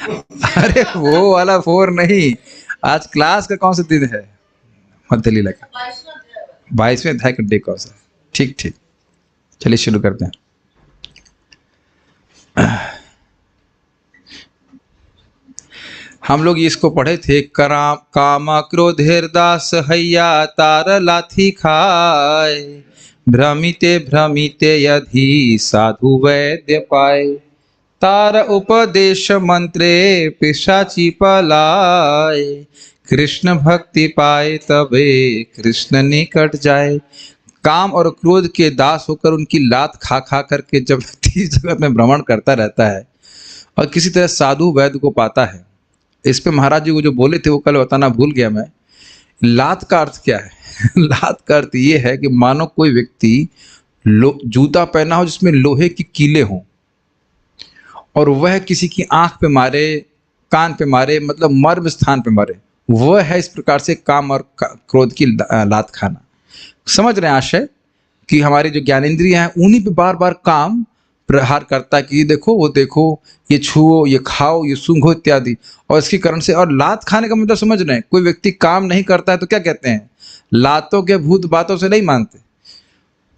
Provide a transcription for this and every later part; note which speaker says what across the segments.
Speaker 1: अरे वो वाला 4 नहीं, आज क्लास का कौन सा दिन है? मध्य लीला का 22वें अध्याय का डे कौन सा है? ठीक ठीक, चलिए शुरू करते हैं। हम लोग इसको पढ़े थे, करा कामा क्रोधेर दास हैया तार लाथी खाए, भ्रमिते भ्रमिते यदि साधु वैद्य पाए, तार उपदेश मंत्रे पिशाची पलाए, कृष्ण भक्ति पाए तबे कृष्ण निकट जाए। काम और क्रोध के दास होकर उनकी लात खा खा करके जब व्यक्ति जगत में भ्रमण करता रहता है और किसी तरह साधु वैद्य को पाता है, इस पे महाराज जी को जो बोले थे वो कल बताना भूल गया मैं। लात का अर्थ क्या है? लात का अर्थ ये है कि मानो कोई व्यक्ति जूता पहना हो जिसमें लोहे की कीले हों और वह किसी की आंख पे मारे, कान पे मारे, मतलब मर्म स्थान पे मारे, वह है इस प्रकार से काम और क्रोध की लात खाना। समझ रहे हैं आशय कि हमारे जो ज्ञानेंद्रिय हैं उन्हीं पे बार बार काम प्रहार करता है कि ये देखो, वो देखो, ये छुओ, ये खाओ, ये सूंघो इत्यादि, और इसके कारण से। और लात खाने का मतलब समझ रहे हैं, कोई व्यक्ति काम नहीं करता है तो क्या कहते हैं? लातों के भूत बातों से नहीं मानते।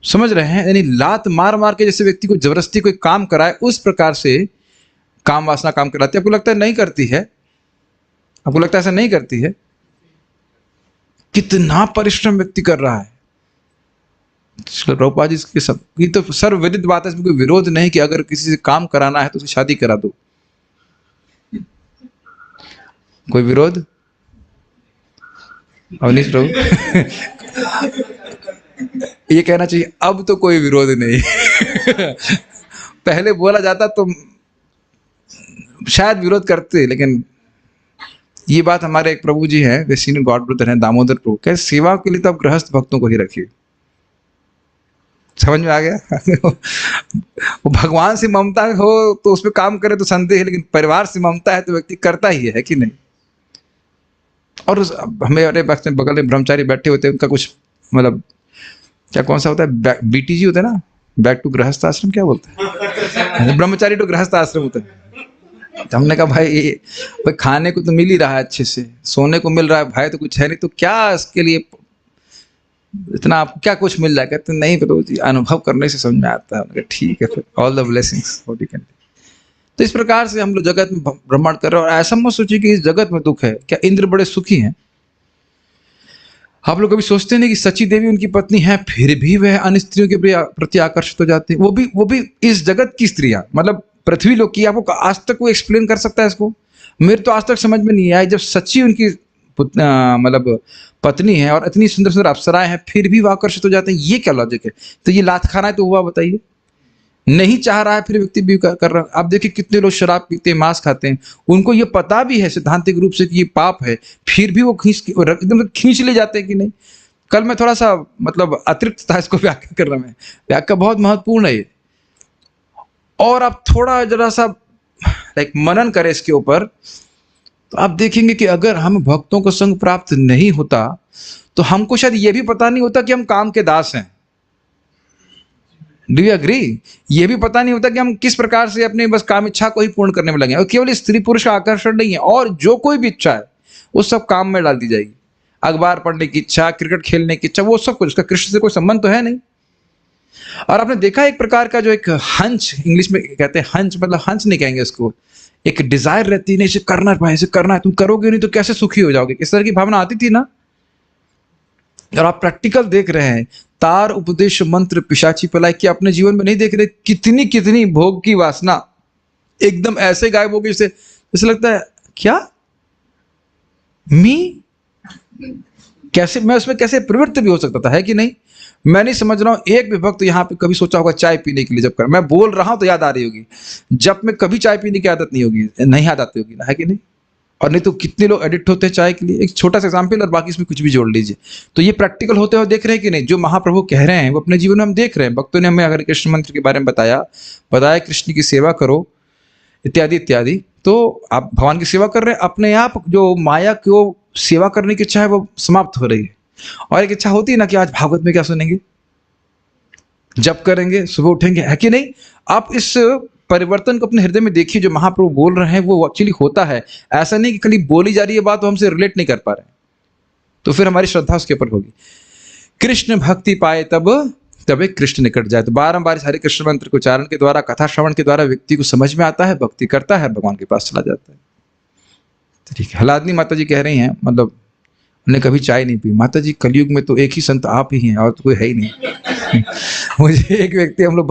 Speaker 1: समझ रहे हैं? यानी लात मार मार के जैसे व्यक्ति को जबरदस्ती कोई काम कराए, उस प्रकार से काम वासना काम कराती है। आपको लगता है नहीं करती है? आपको लगता है ऐसा नहीं करती है? कितना परिश्रम व्यक्ति कर रहा है। प्रभुपाद जी के सब ये तो सर्वविदित बात है, इसमें कोई विरोध नहीं कि अगर किसी से काम कराना है तो उसे शादी करा दो। कोई विरोध? अवनीश प्रभु ये कहना चाहिए अब तो कोई विरोध नहीं। पहले बोला जाता तो शायद विरोध करते, लेकिन ये बात हमारे एक प्रभु जी हैं, वे सीनियर गॉड ब्रदर हैं, दामोदर प्रभु, कह सेवा के लिए तो आप गृहस्थ भक्तों को ही रखिए। समझ में आ गया? वो भगवान से ममता हो तो उस पर काम करे तो संदेह है, लेकिन परिवार से ममता है तो व्यक्ति करता ही है कि नहीं? और हमें अरे बगल में ब्रह्मचारी बैठे होते हैं, उनका कुछ मतलब क्या कौन सा होता है, BTG होता है ना, बैक टू गृहस्थ आश्रम, क्या बोलते हैं, ब्रह्मचारी टू गृहस्थ आश्रम होता है। तो हमने कहा भाई खाने को तो मिल ही रहा है, अच्छे से सोने को मिल रहा है भाई, तो कुछ है नहीं तो क्या इसके लिए इतना आपको क्या कुछ मिल रहा है? कहते नहीं प्रभु जी, अनुभव करने से समझ में आता है। ठीक है, फिर all the blessings what you can. तो इस प्रकार से हम लोग जगत में भ्रमण कर रहे हैं, और ऐसा मत सोचिए कि इस जगत में दुख है। क्या इंद्र बड़े सुखी हैं? आप लोग कभी सोचते नहीं कि सची देवी उनकी पत्नी है, फिर भी वह अन्य स्त्रियों के प्रति आकर्षित हो जाते हैं, वो भी इस जगत की स्त्रियां, मतलब पृथ्वी लोक की। आपको आज तक वो एक्सप्लेन कर सकता है इसको? मेरे तो आज तक समझ में नहीं आया। जब सच्ची उनकी मतलब पत्नी है और इतनी सुंदर सुंदर अप्सराएं हैं, फिर भी वो आकर्षित हो जाते हैं, ये क्या लॉजिक है? तो ये लात खाना है तो हुआ, बताइए। नहीं चाह रहा है फिर व्यक्ति भी कर रहा है। आप देखिए कितने लोग शराब पीते हैं, मांस खाते हैं, उनको ये पता भी है सिद्धांतिक रूप से कि ये पाप है, फिर भी वो एकदम खींच ले जाते हैं कि नहीं। कल मैं थोड़ा सा मतलब अतिरिक्त था इसको व्याख्या कर रहा, मैं व्याख्या बहुत महत्वपूर्ण है ये। और आप थोड़ा जरा सा लाइक मनन करें इसके ऊपर, तो आप देखेंगे कि अगर हम भक्तों को संग प्राप्त नहीं होता तो हमको शायद ये भी पता नहीं होता कि हम काम के दास हैं। Do you agree? ये भी पता नहीं होता कि हम किस प्रकार से अपने बस काम इच्छा को ही पूर्ण करने में लगे। और केवल स्त्री पुरुष का आकर्षण नहीं है, और जो कोई भी इच्छा है वो सब काम में डाल दी जाएगी। अखबार पढ़ने की इच्छा, क्रिकेट खेलने की इच्छा, वो सब कुछ, उसका कृष्ण से कोई संबंध तो है नहीं। और आपने देखा एक प्रकार का जो एक हंच, इंग्लिश में कहते हैं हंच, मतलब हंच नहीं कहेंगे उसको, एक डिजायर रहती है ना, इसे करना है भाई, इसे करना है, तुम करोगे नहीं तो कैसे सुखी हो जाओगे, इस तरह की भावना आती थी ना। और आप प्रैक्टिकल देख रहे हैं, तार उपदेश मंत्र पिशाची पलाई, कि अपने जीवन में नहीं देख रहे कितनी कितनी भोग की वासना एकदम ऐसे गायब हो गई, जैसे लगता है क्या कैसे मैं उसमें कैसे प्रवृत्त भी हो सकता था, है कि नहीं? मैं नहीं समझ रहा हूं एक भी भक्त यहाँ पे कभी सोचा होगा चाय पीने के लिए, जब कर मैं बोल रहा हूं तो याद आ रही होगी, जब में कभी चाय पीने की आदत नहीं होगी, नहीं याद आती होगी ना, है कि नहीं? और नहीं तो कितने लोग एडिक्ट होते हैं चाय के लिए। एक छोटा सा एग्जाम्पल और बाकी इसमें कुछ भी जोड़ लीजिए। तो ये प्रैक्टिकल होते हुए देख रहे हैं कि नहीं? जो महाप्रभु कह रहे हैं वो अपने जीवन में हम देख रहे हैं। भक्तों ने हमें हरे कृष्ण मंत्र के बारे में बताया कृष्ण की सेवा करो इत्यादि इत्यादि। तो आप भगवान की सेवा कर रहे हैं, अपने आप जो माया को सेवा करने की इच्छा है वो समाप्त हो रही है। और एक इच्छा होती है ना कि आज भागवत में क्या सुनेंगे, जब करेंगे, सुबह उठेंगे, है कि नहीं? आप इस परिवर्तन को अपने हृदय में देखिए, जो महाप्रभु बोल रहे हैं वो एक्चुअली होता है। ऐसा नहीं कि खाली बोली जा रही है बात, तो हमसे रिलेट नहीं कर पा रहे, तो फिर हमारी श्रद्धा उसके ऊपर होगी। कृष्ण भक्ति पाए तब एक कृष्ण निकट जाए। तो बारंबार हरे कृष्ण मंत्र के उच्चारण के द्वारा, कथा श्रवण के द्वारा व्यक्ति को समझ में आता है, भक्ति करता है, भगवान के पास चला जाता है। ठीक है, हलादनी माता जी कह रही हैं, मतलब उन्होंने कभी चाय नहीं पी। माता जी कलयुग में तो एक ही संत आप ही हैं और तो कोई है ही नहीं। मुझे एक व्यक्ति, हम लोग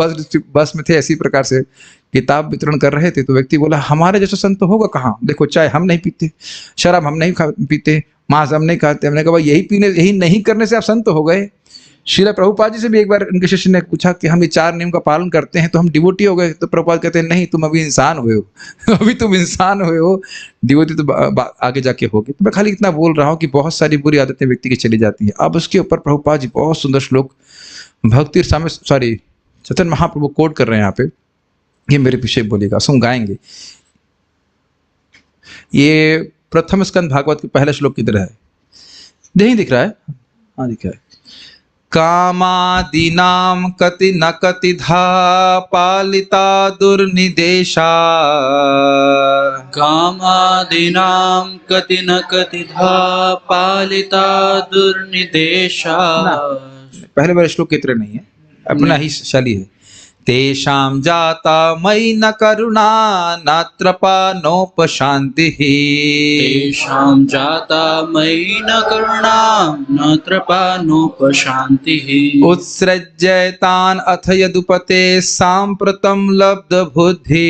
Speaker 1: बस में थे, ऐसी प्रकार से किताब वितरण कर रहे थे, तो व्यक्ति बोला हमारे जैसा संत होगा कहाँ, देखो चाय हम नहीं पीते, शराब हम नहीं पीते, मांस हम नहीं खाते। हमने कहा यही नहीं करने से आप संत हो गए। श्रील प्रभुपाद जी से भी एक बार उनके शिष्य ने पूछा कि हम ये 4 नियम का पालन करते हैं तो हम डिवोटी हो गए। तो प्रभुपाद कहते हैं नहीं, तुम अभी इंसान हुए हो। अभी तुम इंसान हुए हो, डिवोटी तो आगे जाके होगे। तो मैं खाली इतना बोल रहा हूँ कि बहुत सारी बुरी आदतें व्यक्ति की चली जाती है। अब उसके ऊपर प्रभुपाद जी बहुत सुंदर श्लोक भक्ति चैतन्य महाप्रभु कोट कर रहे हैं यहाँ पे। ये मेरे पीछे बोलेगा, सुन गाएंगे। ये प्रथम स्कंद भागवत के पहले श्लोक की तरह है। नहीं दिख रहा है? हाँ दिख रहा है। कामादीनां कति न कतिधा पालिता दुर्निदेशा,
Speaker 2: कामादीनां कति न कतिधा पालिता दुर्निदेशा।
Speaker 1: पहले वाले श्लोक की तरह नहीं है, अपना ही शैली है। तेषां जाता मयि न करुणा नात्रपा नोपशान्तिः,
Speaker 2: तेषां जाता मयि न करुणा नात्रपा नोपशान्तिः।
Speaker 1: उत्सृज्यतान् अथ यदुपते साम्प्रतं लब्ध बुद्धि,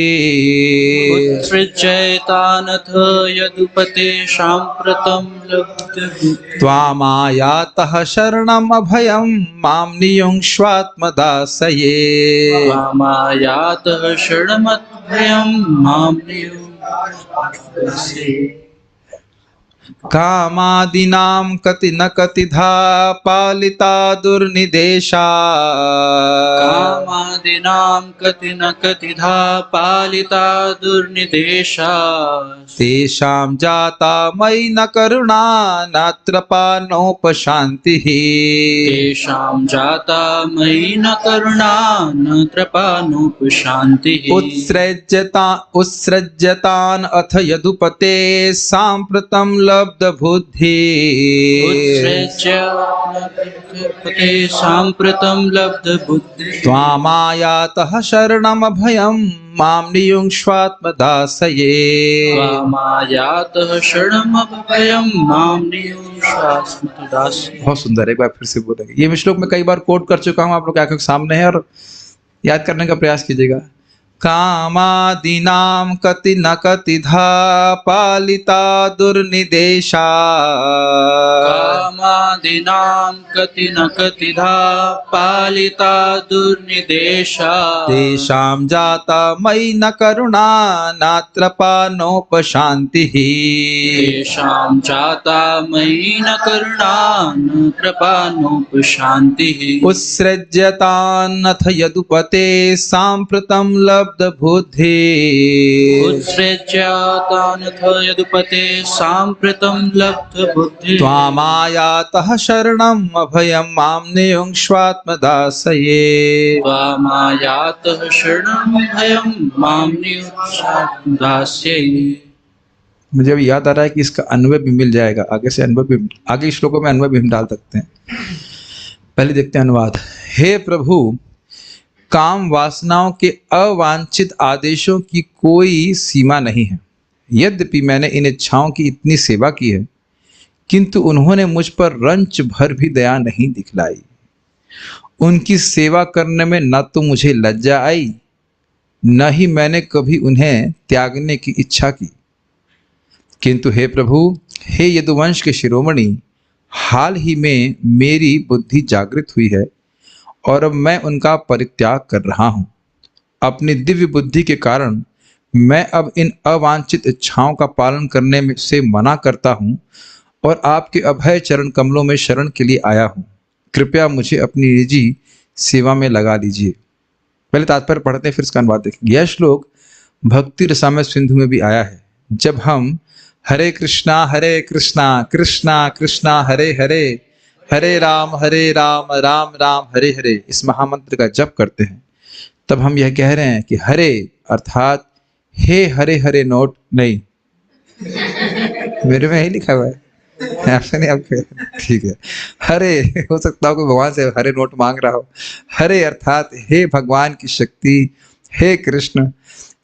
Speaker 2: उत्सृज्यतानथ यदुपते साम्प्रतं लब्धबुद्धि।
Speaker 1: त्वामायातः शरणम् अभयं मां नियुङ्क्ष्वात्मदासये,
Speaker 2: त्वामायातः शरणमभयं मां नियुङ्क्ष्वात्मदासये।
Speaker 1: कामादीनां कति न कतिधा पालिता दुर्निदेशा,
Speaker 2: कामादीनां कति न कतिधा पालिता दुर्निदेशा।
Speaker 1: तेषां जाता मयि न करुणा नात्रपा नोपशान्तिः,
Speaker 2: तेषां जाता मयि न करुणा नात्रपा नोपशान्तिः।
Speaker 1: उत्सृज्यतान् अथ यदुपते साम्प्रतं लब्ध बुद्धि,
Speaker 2: उत्सृज्यते साम्प्रतं लब्धबुद्धि।
Speaker 1: त्वामायातः शरणम् अभयं मां नियुङ्क्ष्वात्मदासये,
Speaker 2: त्वामायातः शरणमभयं मां नियुङ्क्ष्वात्मदासये।
Speaker 1: बहुत सुंदर, एक बार फिर से बोलेंगे। ये श्लोक मैं कई बार कोट कर चुका हूँ, आप लोग आंखों के सामने है और याद करने का प्रयास कीजिएगा। कामादीनां कति न कतिधा पालिता दुर्निदेशा,
Speaker 2: कामादीनां कति न कतिधा पालिता दुर्निदेशा।
Speaker 1: तेषां जाता मयि न करुणा नात्रपा नोपशान्तिः,
Speaker 2: तेषां जाता मयि न करुणा नात्रपा नोपशान्तिः।
Speaker 1: उत्सृज्यतानथ यदुपते साम्प्रतं लब्ध बुद्धि,
Speaker 2: उत्सृज्यतानथ यदुपते साम्प्रतं लब्धबुद्धि।
Speaker 1: त्वामायातः शरणम् अभयं मां नियुङ्क्ष्वात्मदासये,
Speaker 2: त्वामायातः शरणमभयं मां नियुङ्क्ष्वात्मदासये।
Speaker 1: मुझे अभी याद आ रहा है कि इसका अन्वय भी मिल जाएगा, आगे से अन्वय भी, आगे श्लोकों में अन्वय भी हम डाल सकते हैं। पहले देखते हैं अनुवाद। हे प्रभु, काम वासनाओं के अवांछित आदेशों की कोई सीमा नहीं है। यद्यपि मैंने इन इच्छाओं की इतनी सेवा की है, किंतु उन्होंने मुझ पर रंच भर भी दया नहीं दिखलाई। उनकी सेवा करने में न तो मुझे लज्जा आई, न ही मैंने कभी उन्हें त्यागने की इच्छा की। किंतु हे प्रभु, हे यदुवंश के शिरोमणि, हाल ही में मेरी बुद्धि जागृत हुई है और अब मैं उनका परित्याग कर रहा हूँ। अपनी दिव्य बुद्धि के कारण मैं अब इन अवांछित इच्छाओं का पालन करने में से मना करता हूँ और आपके अभय चरण कमलों में शरण के लिए आया हूँ। कृपया मुझे अपनी निजी सेवा में लगा लीजिए। पहले तात्पर्य पढ़ते हैं, फिर इसका अनुवाद देखेंगे। यह श्लोक भक्ति रसामृत सिंधु में भी आया है। जब हम हरे कृष्णा कृष्णा कृष्णा हरे हरे, हरे राम राम राम हरे हरे इस महामंत्र का जप करते हैं, तब हम यह कह रहे हैं कि हरे अर्थात हे हरे हरे नोट नहीं, मेरे में यही लिखा हुआ है, आपसे नहीं, आपके ठीक है। हरे, हो सकता हो कोई भगवान से हरे नोट मांग रहा हो। हरे अर्थात हे भगवान की शक्ति, हे कृष्ण।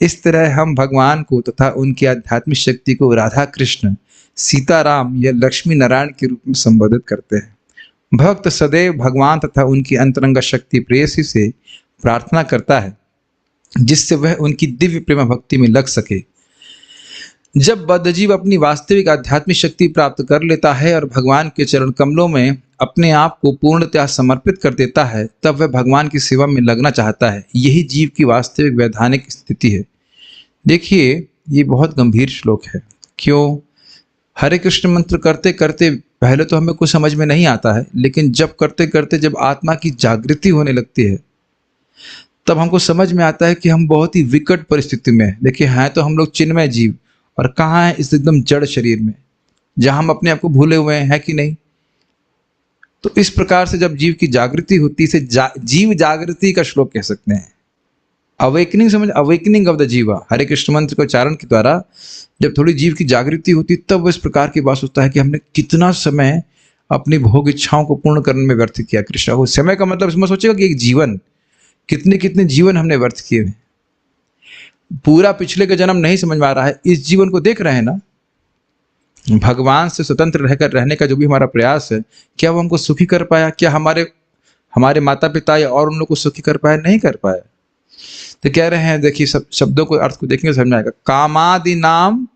Speaker 1: इस तरह हम भगवान को तथा उनकी आध्यात्मिक शक्ति को राधा कृष्ण, सीताराम या लक्ष्मी नारायण के रूप में संबोधित करते हैं। भक्त सदैव भगवान तथा उनकी अंतरंग शक्ति प्रेयसी से प्रार्थना करता है जिससे वह उनकी दिव्य प्रेम भक्ति में लग सके। जब बद्धजीव अपनी वास्तविक आध्यात्मिक शक्ति प्राप्त कर लेता है और भगवान के चरण कमलों में अपने आप को पूर्णतः समर्पित कर देता है, तब वह भगवान की सेवा में लगना चाहता है। यही जीव की वास्तविक वैधानिक स्थिति है। देखिए, ये बहुत गंभीर श्लोक है। क्यों? हरे कृष्ण मंत्र करते करते पहले तो हमें कुछ समझ में नहीं आता है, लेकिन जब करते करते जब आत्मा की जागृति होने लगती है, तब हमको समझ में आता है कि हम बहुत ही विकट परिस्थिति में हैं। देखिए, हैं तो हम लोग चिन्मय जीव, और कहाँ है? इस एकदम जड़ शरीर में, जहां हम अपने आप को भूले हुए हैं, है कि नहीं? तो इस प्रकार से जब जीव की जागृति होती है, इसे जीव जागृति का श्लोक कह सकते हैं। अवेकनिंग, समझ, अवेकनिंग ऑफ द जीवा। हरे कृष्ण मंत्र के उच्चारण के द्वारा जब थोड़ी जीव की जागृति होती, तब वो इस प्रकार की बात सोचता है कि हमने कितना समय अपनी भोग इच्छाओं को पूर्ण करने में व्यर्थ किया। कृष्ण को समय का मतलब इसमें सोचेगा कि एक जीवन, कितने कितने जीवन हमने व्यर्थ किए हैं। पूरा पिछले का जन्म नहीं समझ में आ रहा है, इस जीवन को देख रहे हैं ना। भगवान से स्वतंत्र रहकर रहने का जो भी हमारा प्रयास है, क्या वो हमको सुखी कर पाया? क्या हमारे माता पिता या और उन लोग को सुखी कर पाया? नहीं कर पाया। तो कह रहे हैं, देखिए सब शब्दों को अर्थ को देखेंगे समझ में आएगा। कामादि नाम,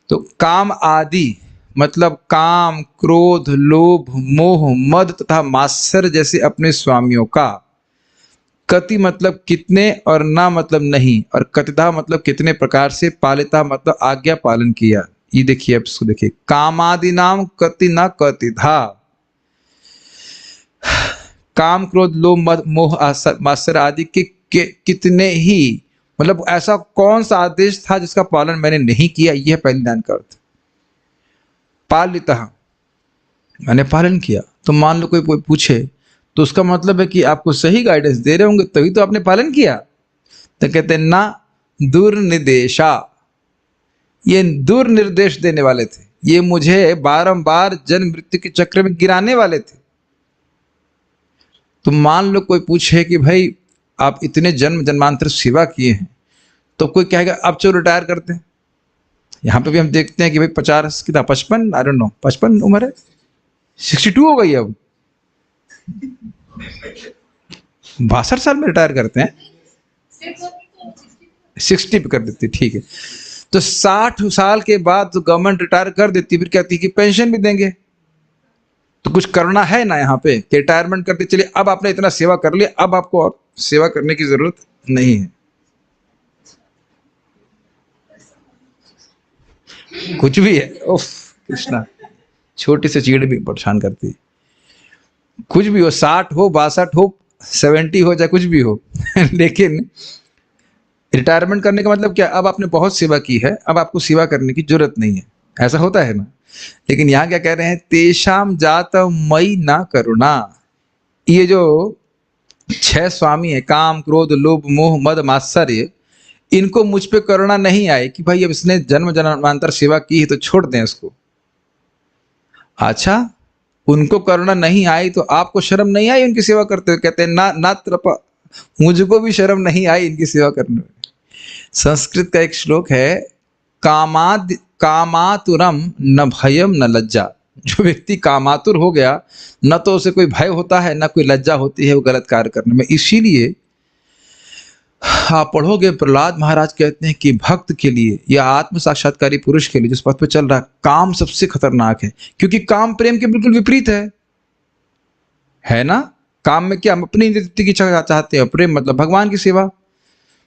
Speaker 1: तो काम आदि मतलब काम, क्रोध, लोभ, मोह, मद तथा मात्सर्य जैसे अपने स्वामियों का। कति मतलब कितने, और ना मतलब नहीं, और कतिधा मतलब कितने प्रकार से, पालिता मतलब आज्ञा पालन किया। ये देखिए, अब इसको देखिए, कामादि नाम कति ना कतिधा। काम, क्रोध, लोभ, मद, मोह, मात्सर्य आदि के कितने ही, मतलब ऐसा कौन सा आदेश था जिसका पालन मैंने नहीं किया? यह पहली लाइन का अर्थ। पालिता, मैंने पालन किया। तो मान लो कोई पूछे, तो उसका मतलब है कि आपको सही गाइडेंस दे रहे होंगे तभी तो आपने पालन किया। तो कहते हैं ना, दुर्निदेशा, ये दुर्निर्देश देने वाले थे, ये मुझे बारंबार जन्म मृत्यु के चक्र में गिराने वाले थे। तो मान लो कोई पूछे कि भाई आप इतने जन्म जन्मांतर सेवा किए हैं, तो कोई कहेगा अब चलो रिटायर करते हैं। यहाँ पे भी हम देखते हैं कि भाई 50 कितना, 55, आई डोंट नो, 55 उम्र है, 62 हो गई अब, 62 साल में रिटायर करते हैं, 60 पे कर देती, ठीक है। तो 60 साल के बाद तो गवर्नमेंट रिटायर कर देती, फिर कहती है कि पेंशन भी देंगे। तो कुछ करना है ना यहाँ पे कि रिटायरमेंट करते चलिए, अब आपने इतना सेवा कर लिया, अब आपको और सेवा करने की जरूरत नहीं है। कुछ भी है, उफ कृष्णा, छोटी सी चीड़ भी परेशान करती है। कुछ भी हो, 60 हो, 62 हो, 70 हो, चाहे कुछ भी हो लेकिन रिटायरमेंट करने का मतलब क्या? अब आपने बहुत सेवा की है, अब आपको सेवा करने की जरूरत नहीं है। ऐसा होता है ना। लेकिन यहाँ क्या कह रहे हैं? तेषाम जात मई ना करुणा। ये जो 6 स्वामी है, काम, क्रोध, लोभ, मोह, मद, मात्सर्य, इनको मुझ पे करुणा नहीं आए कि भाई अब इसने जन्म जन्मांतर सेवा की है तो छोड़ दें इसको। अच्छा, उनको करुणा नहीं आई तो आपको शर्म नहीं आई उनकी सेवा करते हुए? कहते हैं ना त्रपा, मुझको भी शर्म नहीं आई इनकी सेवा करने में। संस्कृत का एक श्लोक है, कामातुरम न भयम न लज्जा। जो व्यक्ति कामातुर हो गया, न तो उसे कोई भय होता है, न कोई लज्जा होती है वो गलत कार्य करने में। इसीलिए आप पढ़ोगे, प्रहलाद महाराज कहते हैं कि भक्त के लिए या आत्म साक्षात्कारी पुरुष के लिए जिस पथ पे चल रहा है, काम सबसे खतरनाक है, क्योंकि काम प्रेम के बिल्कुल विपरीत है ना। काम में क्या, हम अपनी तृप्ति की इच्छा चाहते हैं, प्रेम मतलब भगवान की सेवा,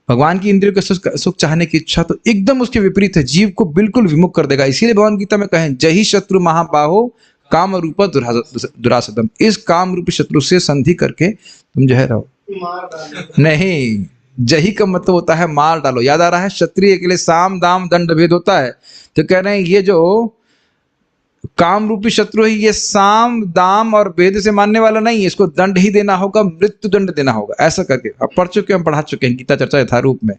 Speaker 1: भगवान की इंद्रियों के सुख चाहने की इच्छा तो एकदम उसके विपरीत है, जीव को बिल्कुल विमुख कर देगा। इसीलिए भगवान गीता में कहें, जही शत्रु महाबाहो काम रूप दुरासदम। इस काम रूपी शत्रु से संधि करके तुम जो है रहो। नहीं, जही का मतलब होता है मार डालो। याद आ रहा है, क्षत्रिय के लिए साम दाम दंड भेद होता है। तो कह रहे हैं ये जो काम रूपी शत्रु है, ये साम दाम और भेद से मानने वाला नहीं है, इसको दंड ही देना होगा, मृत्यु दंड देना होगा। ऐसा करके अब पढ़ चुके, हम पढ़ा चुके हैं गीता चर्चा यथारूप में।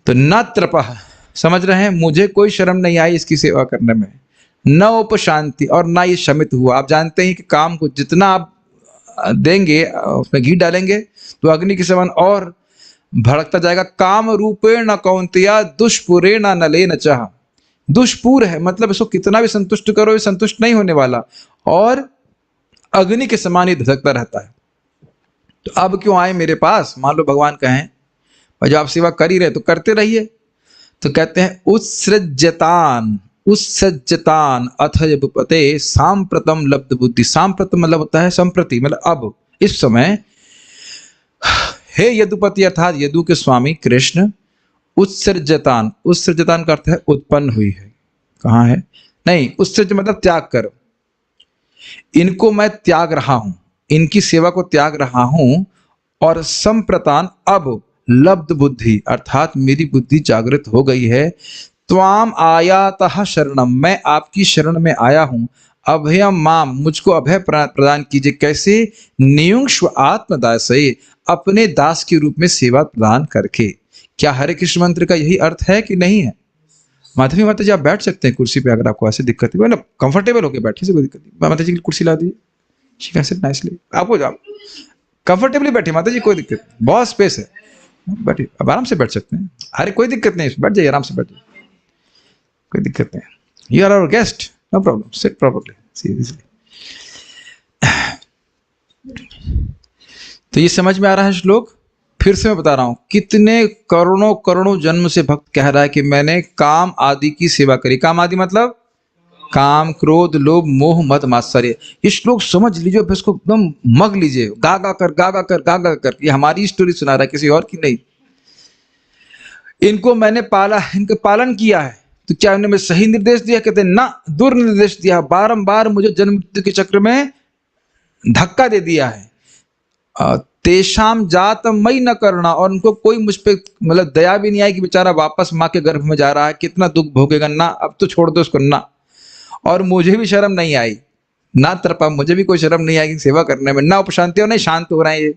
Speaker 1: तो न त्रपः, समझ रहे हैं, मुझे कोई शर्म नहीं आई इसकी सेवा करने में। न उपशांति, और ना ये शमित हुआ। आप जानते हैं कि काम को जितना आप देंगे, उसमें घी डालेंगे तो अग्नि के समान और भड़कता जाएगा। काम रूपेण कौन्तेय दुष्पुरेण नलेन चः। दुष्पूर है मतलब इसको कितना भी संतुष्ट करो ये संतुष्ट नहीं होने वाला, और अग्नि के समान ही धधकता रहता है। तो अब क्यों आए मेरे पास? मान लो भगवान कहें और जो आप सेवा कर ही रहे तो करते रहिए। तो कहते हैं उत्सृज्यतान, उत्सृज्यतान अथ यदुपते सांप्रतम लब्ध बुद्धि। सांप्रतम मतलब होता है संप्रति, मतलब अब, इस समय। हे यदुपति अर्थात यदु के स्वामी कृष्ण, उत्सृज्यतान, उत्सृज्यतान का अर्थ है उत्पन्न हुई है। कहाँ है? नहीं, उत्सृज मतलब त्याग कर। इनको मैं त्याग रहा हूं, इनकी सेवा को त्याग रहा हूं। और संप्रतान, अब लब्ध बुद्धि अर्थात मेरी बुद्धि जागृत हो गई है। त्वाम आयातः शरणम, मैं आपकी शरण में आया हूं। अभयम माम, मुझको अभय प्रदान कीजिए। कैसे? नियुंक्ष्व आत्मदासये, अपने दास के रूप में सेवा प्रदान करके। क्या हरे कृष्ण मंत्र का यही अर्थ है कि नहीं है? माधवी माता जी आप बैठ सकते हैं कुर्सी पे, अगर आपको ऐसे दिक्कत है ना, कंफर्टेबल होकर बैठिए से कोई दिक्कत नहीं। माता जी की कुर्सी ला दीजिए, शी कैन सिट नाइसली। आपको जाओ कंफर्टेबली बैठिए माता जी, कोई दिक्कत नहीं, बहुत स्पेस है, बैठिए, अब आराम से बैठ सकते हैं। अरे कोई दिक्कत नहीं, बैठ जाइए, आराम से बैठिए, कोई दिक्कत नहीं। You are our guest, no problem, sit properly, seriously. तो ये समझ में आ रहा है श्लोक? फिर से मैं बता रहा हूं, कितने करोड़ों करोड़ों जन्म से भक्त कह रहा है कि मैंने काम आदि की सेवा करी। काम आदि मतलब काम, क्रोध, लोभ, मोह, मद, मात्सर्य। ये श्लोक समझ लीजिए, फिर इसको एकदम मग लीजिए, गागा कर गागा कर गागा कर। ये हमारी स्टोरी सुना रहा है, किसी और की नहीं। इनको मैंने पाला, इनका पालन किया है। तो क्या उन्होंने सही निर्देश दिया? कहते ना, दुर्निर्देश दिया। बारंबार मुझे जन्म मृत्यु के चक्र में धक्का दे दिया है। तेषाम जात मई न करना, और उनको कोई मुझ पे मतलब दया भी नहीं आई कि बेचारा वापस माँ के गर्भ में जा रहा है, कितना दुख भोगेगा ना, अब तो छोड़ दो उसको ना। और मुझे भी शर्म नहीं आई, ना तरपा, मुझे भी कोई शर्म नहीं आई सेवा करने में, ना उपशांति, और नहीं शांत हो रहे हैं ये।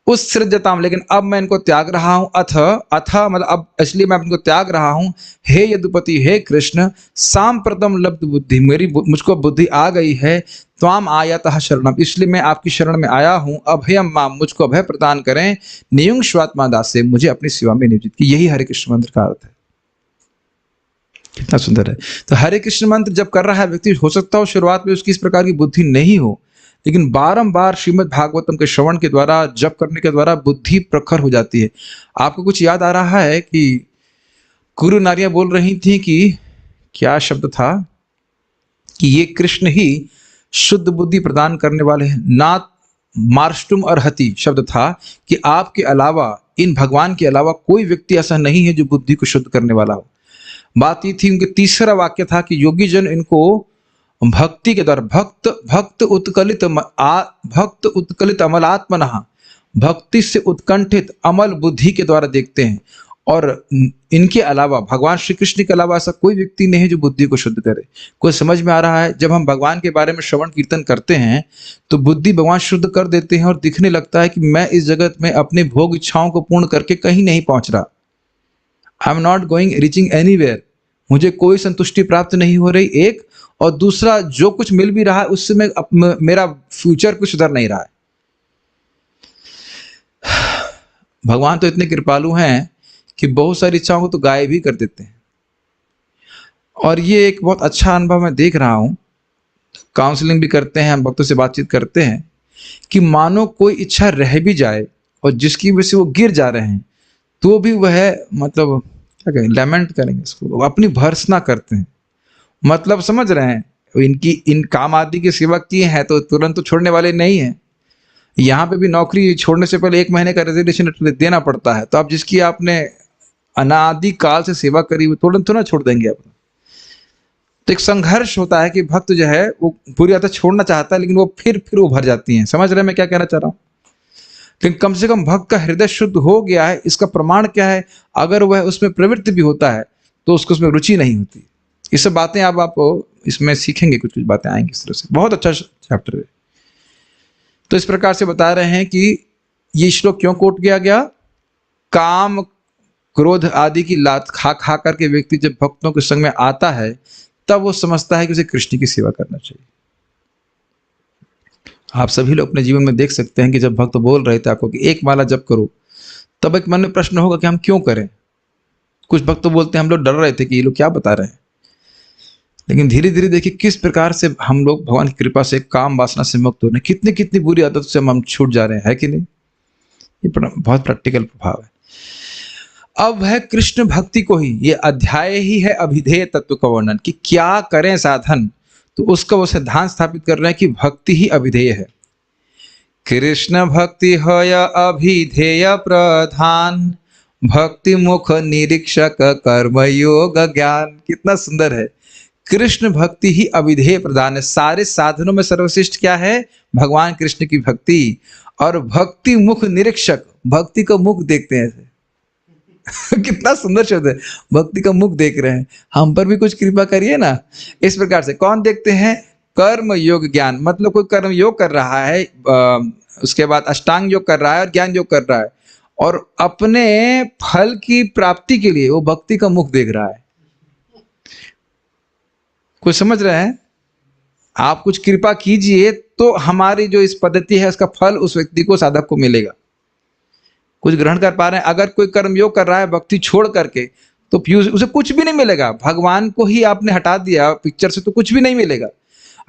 Speaker 1: उस सृजताम, लेकिन अब मैं इनको त्याग रहा हूं। अथ, अथ मतलब अब, इसलिए मैं इनको त्याग रहा हूं। हे यदुपति, हे कृष्ण, सांप्रतम लब्ध बुद्धि, मुझको बुद्धि आ गई है। त्वाम आयातः शरणम, इसलिए मैं आपकी शरण में आया हूं। अभयम माम, मुझको अभय प्रदान करें। नियुंक्ष्वात्मा दासे, मुझे अपनी सेवा में नियोजित की। यही हरे कृष्ण मंत्र का अर्थ है। कितना सुंदर है। तो हरे कृष्ण मंत्र जब कर रहा है व्यक्ति, हो सकता हो शुरुआत में उसकी इस प्रकार की बुद्धि नहीं हो, लेकिन बारंबार श्रीमद् भागवतम के श्रवण के द्वारा, जप करने के द्वारा बुद्धि प्रखर हो जाती है। आपको कुछ याद आ रहा है कि गुरु नारियां बोल रही थी कि क्या शब्द था, कि ये कृष्ण ही शुद्ध बुद्धि प्रदान करने वाले हैं। ना मार्ष्टुम अर्हति शब्द था कि आपके अलावा, इन भगवान के अलावा कोई व्यक्ति ऐसा नहीं है जो बुद्धि को शुद्ध करने वाला हो। बात ये थी, उनके तीसरा वाक्य था कि योगी जन इनको भक्ति के द्वारा, भक्त उत्कलित अमलात्मनः, भक्ति से उत्कंठित अमल बुद्धि के द्वारा देखते हैं। और इनके अलावा, भगवान श्री कृष्ण के अलावा ऐसा कोई व्यक्ति नहीं है जो बुद्धि को शुद्ध करे। कोई समझ में आ रहा है? जब हम भगवान के बारे में श्रवण कीर्तन करते हैं तो बुद्धि भगवान शुद्ध कर देते हैं, और दिखने लगता है कि मैं इस जगत में अपनी भोग इच्छाओं को पूर्ण करके कहीं नहीं पहुंच रहा। I am not going reaching anywhere, मुझे कोई संतुष्टि प्राप्त नहीं हो रही, एक। और दूसरा, जो कुछ मिल भी रहा है उससे मेरा फ्यूचर कुछ सुधर नहीं रहा है। भगवान तो इतने कृपालु हैं कि बहुत सारी इच्छाओं को तो गायब भी कर देते हैं। और ये एक बहुत अच्छा अनुभव मैं देख रहा हूं। काउंसलिंग भी करते हैं, हम भक्तों से बातचीत करते हैं कि मानो कोई इच्छा रह भी जाए और जिसकी वजह से वो गिर जा रहे हैं, तो भी वह मतलब क्या कहें, लेमेंट करेंगे इसको, अपनी भर्त्सना करते हैं। मतलब समझ रहे हैं, इनकी इन काम आदि की सेवा की है तो तुरंत तो छोड़ने वाले नहीं है। यहाँ पे भी नौकरी छोड़ने से पहले 1 महीने का रेजिग्नेशन देना पड़ता है। तो आप जिसकी आपने अनादि काल से सेवा करी, वो तुरंत तो ना छोड़ देंगे आप। तो एक संघर्ष होता है कि भक्त जो है वो पूरी तरह छोड़ना चाहता है, लेकिन वो फिर वो भर जाती हैं। समझ रहे हैं मैं क्या कहना चाह रहा हूँ? लेकिन कम से कम भक्त का हृदय शुद्ध हो गया है। इसका प्रमाण क्या है? अगर वह उसमें प्रवृत्त भी होता है तो उसको उसमें रुचि नहीं होती। ये सब बातें अब आप इसमें सीखेंगे, कुछ कुछ बातें आएंगी इस तरह से। बहुत अच्छा चैप्टर है। तो इस प्रकार से बता रहे हैं कि ये श्लोक क्यों कोट किया गया। काम क्रोध आदि की लात खा खा करके व्यक्ति जब भक्तों के संग में आता है, तब वो समझता है कि उसे कृष्ण की सेवा करना चाहिए। आप सभी लोग अपने जीवन में देख सकते हैं कि जब भक्त बोल रहे थे आपको कि एक माला जप करो, तब एक मन में प्रश्न होगा कि हम क्यों करें। कुछ भक्त तो बोलते हैं हम लोग डर रहे थे कि ये लोग क्या बता रहे हैं, लेकिन धीरे धीरे देखिए किस प्रकार से हम लोग भगवान की कृपा से काम वासना से मुक्त हो रहे हैं, कितनी कितनी बुरी आदतों से हम छूट जा रहे हैं, है कि नहीं। ये बहुत प्रैक्टिकल प्रभाव है। अब है कृष्ण भक्ति को ही, ये अध्याय ही है अभिधेय तत्व का वर्णन कि क्या करें साधन, तो उसका वो सिद्धांत स्थापित कर रहे हैं कि भक्ति ही अभिधेय है। कृष्ण भक्ति है अभिधेय प्रधान, भक्ति मुख निरीक्षक कर्मयोग ज्ञान। कितना सुंदर है। कृष्ण भक्ति ही अभिधेय प्रधान है। सारे साधनों में सर्वश्रेष्ठ क्या है? भगवान कृष्ण की भक्ति। और भक्ति मुख निरीक्षक, भक्ति का मुख देखते हैं ऐसे। कितना सुंदर शब्द है, भक्ति का मुख देख रहे हैं। हम पर भी कुछ कृपा करिए ना। इस प्रकार से कौन देखते हैं? कर्म योग ज्ञान, मतलब कोई कर्म योग कर रहा है, उसके बाद अष्टांग योग कर रहा है और ज्ञान योग कर रहा है, और अपने फल की प्राप्ति के लिए वो भक्ति का मुख देख रहा है। कुछ समझ रहे हैं? आप कुछ कृपा कीजिए तो हमारी जो इस पद्धति है उसका फल उस व्यक्ति को, साधक को मिलेगा। कुछ ग्रहण कर पा रहे हैं? अगर कोई कर्म योग कर रहा है भक्ति छोड़ करके, तो उसे कुछ भी नहीं मिलेगा। भगवान को ही आपने हटा दिया पिक्चर से तो कुछ भी नहीं मिलेगा।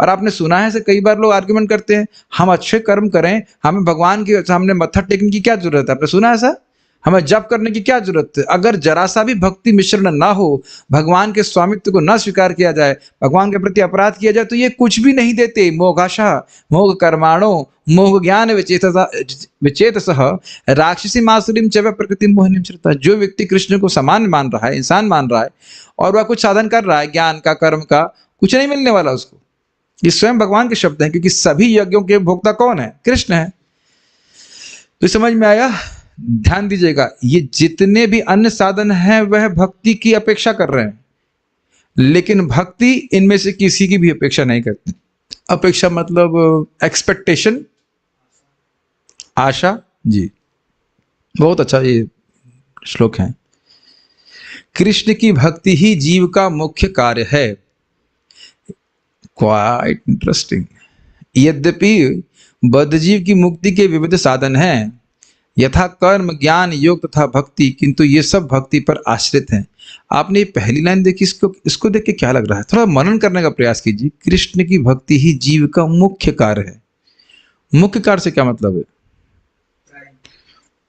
Speaker 1: और आपने सुना है, कई बार लोग आर्ग्यूमेंट करते हैं हम अच्छे कर्म करें, हमें भगवान के सामने मत्था टेकने की क्या जरूरत है। आपने सुना है ऐसा? हमें जप करने की क्या जरूरत है? अगर जरा सा भी भक्ति मिश्रण ना हो, भगवान के स्वामित्व को न स्वीकार किया जाए, भगवान के प्रति अपराध किया जाए, तो ये कुछ भी नहीं देते। मोघाशा मोघ कर्माणो मोह ज्ञान विचेतसः राक्षसी मासुरीम च प्रकृति मोहिनीम श्रद्धा। जो व्यक्ति कृष्ण को समान मान रहा है, इंसान मान रहा है, और वह कुछ साधन कर रहा है ज्ञान का, कर्म का, कुछ नहीं मिलने वाला उसको। ये स्वयं भगवान के शब्द हैं, क्योंकि सभी यज्ञों के भोक्ता कौन है? कृष्ण है। तो समझ में आया? ध्यान दीजिएगा, ये जितने भी अन्य साधन हैं वह भक्ति की अपेक्षा कर रहे हैं, लेकिन भक्ति इनमें से किसी की भी अपेक्षा नहीं करती। अपेक्षा मतलब एक्सपेक्टेशन, आशा। जी, बहुत अच्छा ये श्लोक है। कृष्ण की भक्ति ही जीव का मुख्य कार्य है। Quite interesting. यद्यपि बद्धजीव की मुक्ति के विविध साधन हैं, यथा कर्म, ज्ञान, योग तथा भक्ति, किंतु ये सब भक्ति पर आश्रित हैं। आपने पहली लाइन देखी, इसको देख के क्या लग रहा है? थोड़ा मनन करने का प्रयास कीजिए। कृष्ण की भक्ति ही जीव का मुख्य कार्य है। मुख्य कार्य से क्या मतलब है?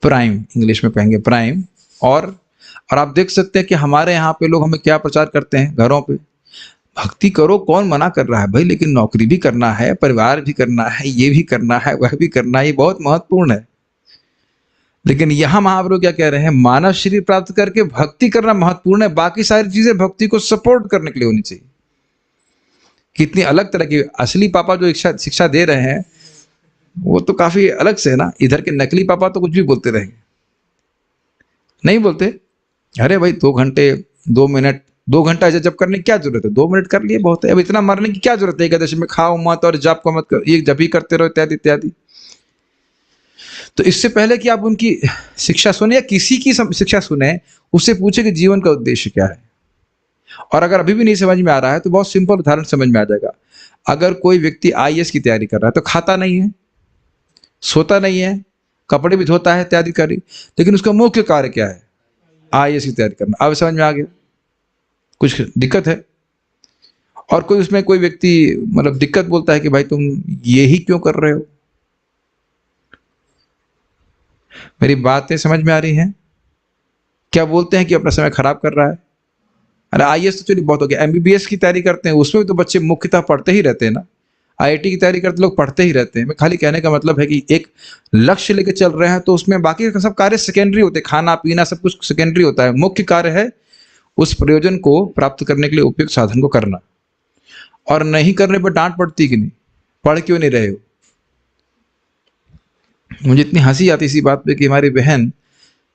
Speaker 1: प्राइम, इंग्लिश में कहेंगे प्राइम। और आप देख सकते हैं कि हमारे यहाँ पे लोग हमें क्या प्रचार करते हैं घरों पे, भक्ति करो, कौन मना कर रहा है भाई, लेकिन नौकरी भी करना है, परिवार भी करना है, ये भी करना है, वह भी करना है, ये बहुत महत्वपूर्ण है। लेकिन यहाँ महाप्रभु क्या कह रहे हैं? मानव शरीर प्राप्त करके भक्ति करना महत्वपूर्ण है, बाकी सारी चीजें भक्ति को सपोर्ट करने के लिए होनी चाहिए। कितनी अलग तरह की असली पापा जो शिक्षा दे रहे हैं वो तो काफी अलग से है ना। इधर के नकली पापा तो कुछ भी बोलते रहेंगे, नहीं बोलते अरे भाई 2 घंटे 2 मिनट 2 घंटा ऐसे जब करने की क्या जरूरत है? 2 मिनट कर लिए बहुत है। अब इतना मरने की क्या जरूरत है? एकादशी में खाओ मत और जप को मत कर, ये जप ही करते रहो, इत्यादि इत्यादि। तो इससे पहले कि आप उनकी शिक्षा सुने या किसी की शिक्षा सुने, उससे पूछे कि जीवन का उद्देश्य क्या है। और अगर अभी भी नहीं समझ में आ रहा है तो बहुत सिंपल उदाहरण समझ में आ जाएगा। अगर कोई व्यक्ति आईएएस की तैयारी कर रहा है तो खाता नहीं है, सोता नहीं है, कपड़े भी धोता है इत्यादि करी, लेकिन उसका मुख्य कार्य क्या है? आईएएस की तैयारी करना। अब समझ में आ गया? कुछ दिक्कत है? और कोई उसमें कोई व्यक्ति मतलब दिक्कत बोलता है कि भाई तुम ये ही क्यों कर रहे हो? मेरी बातें समझ में आ रही हैं? क्या बोलते हैं कि अपना समय खराब कर रहा है। अरे आईएएस तो चलिए बहुत हो गया, एमबीबीएस की तैयारी करते हैं, उसमें भी तो बच्चे मुख्यतः पढ़ते ही रहते हैं ना। आईआईटी की तैयारी करते लोग पढ़ते ही रहते हैं। मैं खाली कहने का मतलब है कि एक लक्ष्य लेके चल रहे हैं तो उसमें बाकी का सब कार्य सेकेंडरी होते हैं, खाना पीना सब कुछ सेकेंडरी होता है। मुख्य कार्य है उस प्रयोजन को प्राप्त करने के लिए उपयुक्त साधन को करना। और नहीं करने पर डांट पड़ती कि नहीं, पढ़ क्यों नहीं रहे हो। मुझे इतनी हंसी आती इसी बात पे कि हमारी बहन,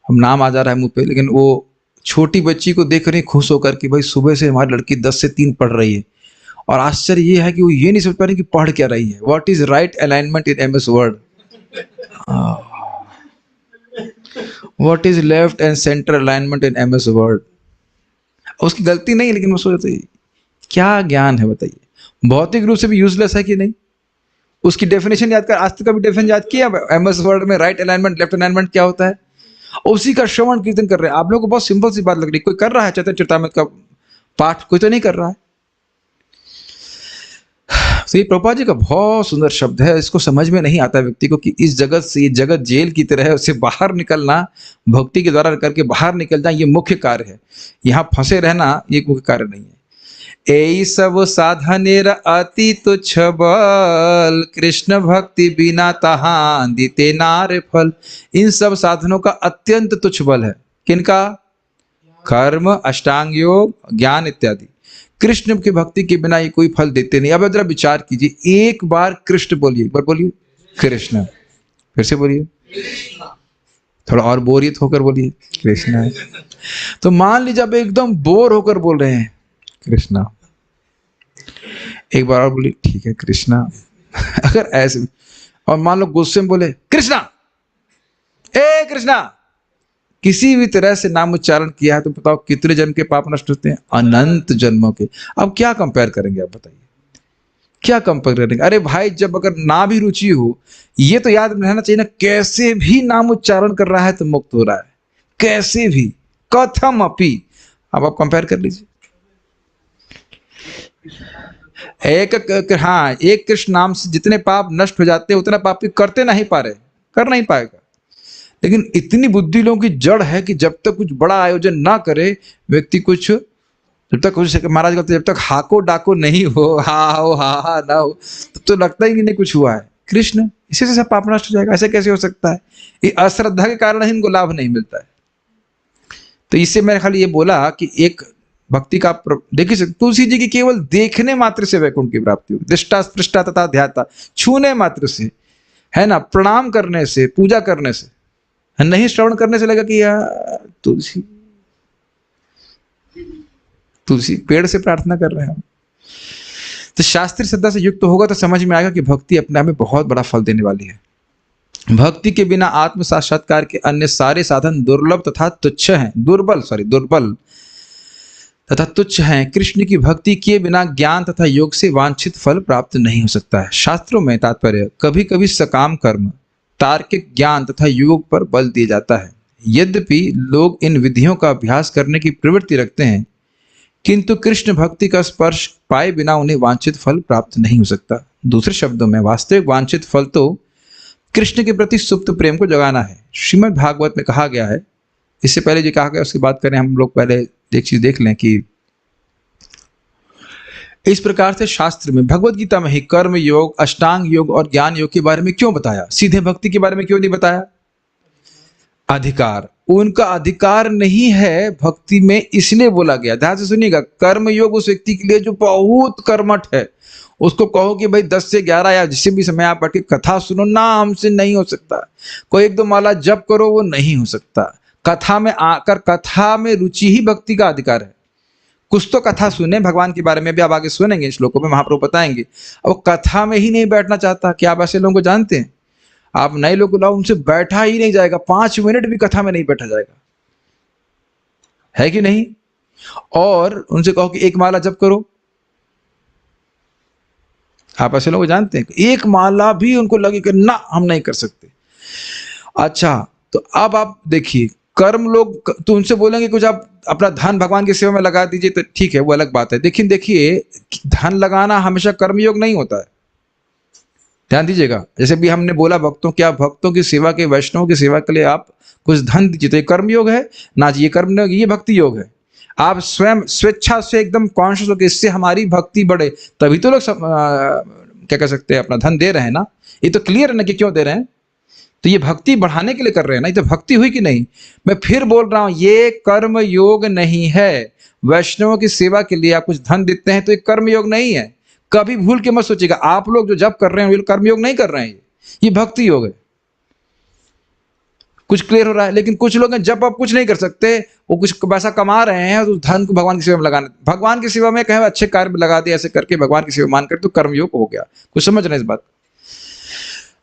Speaker 1: हम नाम आ जा रहा है मुंह पे, लेकिन वो छोटी बच्ची को देख रही खुश होकर कि भाई सुबह से हमारी लड़की 10 से 3 पढ़ रही है। और आश्चर्य ये है कि वो ये नहीं समझ पा रही कि पढ़ क्या रही है। What is right alignment in MS word. What is left and centre alignment in MS word. उसकी गलती नहीं, लेकिन वो सोचते क्या ज्ञान है बताइए, भौतिक रूप से भी यूजलेस है कि नहीं। उसकी डेफिनेशन याद कर, आज तक कभी डेफिनेशन याद किया एमएस वर्ड में राइट अलाइनमेंट लेफ्ट अलाइनमेंट क्या होता है? उसी का श्रवण कीर्तन कर रहे हैं आप लोगों को। बहुत सिंपल सी बात लग रही, कोई कर रहा है चैतन्य चरितामृत का पाठ? कोई तो नहीं कर रहा है। तो ये प्रभुपाद जी का बहुत सुंदर शब्द है, इसको समझ में नहीं आता व्यक्ति को कि इस जगत से, ये जगत जेल की तरह है, उससे बाहर निकलना, भक्ति के द्वारा करके बाहर निकल जाए, ये मुख्य कार्य है। यहाँ फंसे रहना ये मुख्य कार्य नहीं है। ए सब साधनेर अति तुच्छ बल, कृष्ण भक्ति बिना तहा दिते नार फल। इन सब साधनों का अत्यंत तुच्छ बल है। किनका? कर्म, अष्टांग योग, ज्ञान इत्यादि। कृष्ण की भक्ति के बिना ये कोई फल देते नहीं। अब जरा विचार कीजिए, एक बार कृष्ण बोलिए, एक बार बोलिए कृष्ण, फिर से बोलिए, थोड़ा और बोरियत होकर बोलिए कृष्ण। तो मान लीजिए आप एकदम बोर होकर बोल रहे हैं कृष्णा, एक बार और बोलिए ठीक है कृष्णा। अगर ऐसे, और मान लो गुस्से में बोले कृष्णा, ए कृष्णा, किसी भी तरह से नाम उच्चारण किया है तो बताओ कितने जन्म के पाप नष्ट होते हैं? अनंत जन्मों के। अब क्या कंपेयर करेंगे आप बताइए, क्या कंपेयर करेंगे? अरे भाई, जब अगर ना भी रुचि हो, ये तो याद रहना चाहिए ना, कैसे भी नाम उच्चारण कर रहा है तो मुक्त हो रहा है, कैसे भी, कथम अपी। अब आप कंपेयर कर लीजिए। हाँ, एक कृष्ण नाम से जितने पाप नष्ट हो जाते हैं उतना पाप करते नहीं पा रहे, कर नहीं पाएगा। लेकिन इतनी बुद्धि लोगों की जड़ है कि जब तक कुछ बड़ा आयोजन ना करे व्यक्ति, कुछ जब तक कुछ, महाराज कहते जब तक हाको डाको नहीं हो, हा हो हा ना हो, तब तो लगता ही नहीं कुछ हुआ है। कृष्ण, इसी से सब पाप नष्ट हो जाएगा, ऐसे कैसे हो सकता है? ये अश्रद्धा के कारण ही इनको लाभ नहीं मिलता है। तो इससे मैंने खाली ये बोला कि एक भक्ति का देखिए, तुलसी जी की केवल देखने मात्र से वैकुंठ की प्राप्ति होगी, दृष्टा स्पृष्टा तथा ध्याता, छूने मात्र से, है ना, प्रणाम करने से, पूजा करने से, नहीं श्रवण करने से लगा कि यार तुलसी, तुलसी पेड़ से प्रार्थना कर रहे हैं। तो शास्त्रीय श्रद्धा से युक्त होगा तो समझ में आएगा कि भक्ति अपने आप में बहुत बड़ा फल देने वाली है। भक्ति के बिना आत्म साक्षात्कार के अन्य सारे साधन दुर्लभ तथा तुच्छ हैं, दुर्बल तथा तुच्छ हैं। कृष्ण की भक्ति किए बिना ज्ञान तथा योग से वांछित फल प्राप्त नहीं हो सकता है। शास्त्रों में तात्पर्य कभी कभी सकाम कर्म, तार्किक ज्ञान तथा योग पर बल दिया जाता है। यद्यपि लोग इन विधियों का अभ्यास करने की प्रवृत्ति रखते हैं, किंतु कृष्ण भक्ति का स्पर्श पाए बिना उन्हें वांछित फल प्राप्त नहीं हो सकता। दूसरे शब्दों में वास्तविक वांछित फल तो कृष्ण के प्रति सुप्त प्रेम को जगाना है। श्रीमद् भागवत में कहा गया है, इससे पहले जो कहा गया उसकी बात करें हम लोग, पहले एक चीज देख लें कि इस प्रकार से शास्त्र में, भगवत गीता में ही कर्म योग, अष्टांग योग और ज्ञान योग के बारे में क्यों बताया? सीधे भक्ति के बारे में क्यों नहीं बताया? अधिकार, उनका अधिकार नहीं है भक्ति में, इसलिए बोला गया। ध्यान से सुनिएगा, कर्म योग उस व्यक्ति के लिए जो बहुत कर्मठ है, उसको कहो कि भाई 10 से 11 या जिस भी समय आप बैठ के कथा सुनो ना, हमसे नहीं हो सकता। कोई 1-2 माला जप करो, वो नहीं हो सकता। कथा में आकर, कथा में रुचि ही भक्ति का अधिकार है। कुछ तो कथा सुने भगवान के बारे में, भी आप आगे सुनेंगे श्लोकों में, महाप्रभु बताएंगे। अब कथा में ही नहीं बैठना चाहता, क्या आप ऐसे लोगों को जानते हैं? आप नए लोग को लाओ, उनसे बैठा ही नहीं जाएगा, 5 मिनट भी कथा में नहीं बैठा जाएगा, है कि नहीं? और उनसे कहो कि 1 माला जप करो, आप ऐसे लोग जानते हैं? 1 माला भी उनको लगे कि ना, हम नहीं कर सकते। अच्छा, तो अब आप देखिए, कर्म लोग तो उनसे बोलेंगे कुछ आप अपना धन भगवान की सेवा में लगा दीजिए, तो ठीक है, वो अलग बात है। लेकिन देखिए, धन लगाना हमेशा कर्मयोग नहीं होता है, ध्यान दीजिएगा। जैसे भी हमने बोला भक्तों, क्या भक्तों की सेवा के, वैष्णव की सेवा के लिए आप कुछ धन दीजिए, तो ये कर्मयोग है ना जी, ये कर्म, ये भक्ति योग है। आप स्वयं स्वेच्छा से एकदम कॉन्शियस हो कि इससे हमारी भक्ति बढ़े, तभी तो लोग क्या कह सकते हैं, अपना धन दे रहे हैं ना। ये तो क्लियर है ना कि क्यों दे रहे हैं, तो ये भक्ति बढ़ाने के लिए कर रहे हैं ना, ये तो भक्ति हुई कि नहीं। मैं फिर बोल रहा हूं, ये कर्म योग नहीं है। वैष्णवों की सेवा के लिए आप कुछ धन देते हैं तो ये कर्म योग नहीं है। कभी भूल के मत सोचिएगा, आप लोग जो जप कर रहे हैं वो कर्म योग नहीं कर रहे हैं, ये भक्ति योग है। कुछ क्लियर हो रहा है? लेकिन कुछ लोग हैं, जब आप कुछ नहीं कर सकते, वो कुछ पैसा कमा रहे हैं, तो धन को भगवान की सेवा में लगाना, भगवान की सेवा में कहे अच्छे कार्य में लगा दिया, ऐसे करके भगवान की सेवा मान कर, तो कर्मयोग हो गया। कुछ समझ रहे हैं इस बात?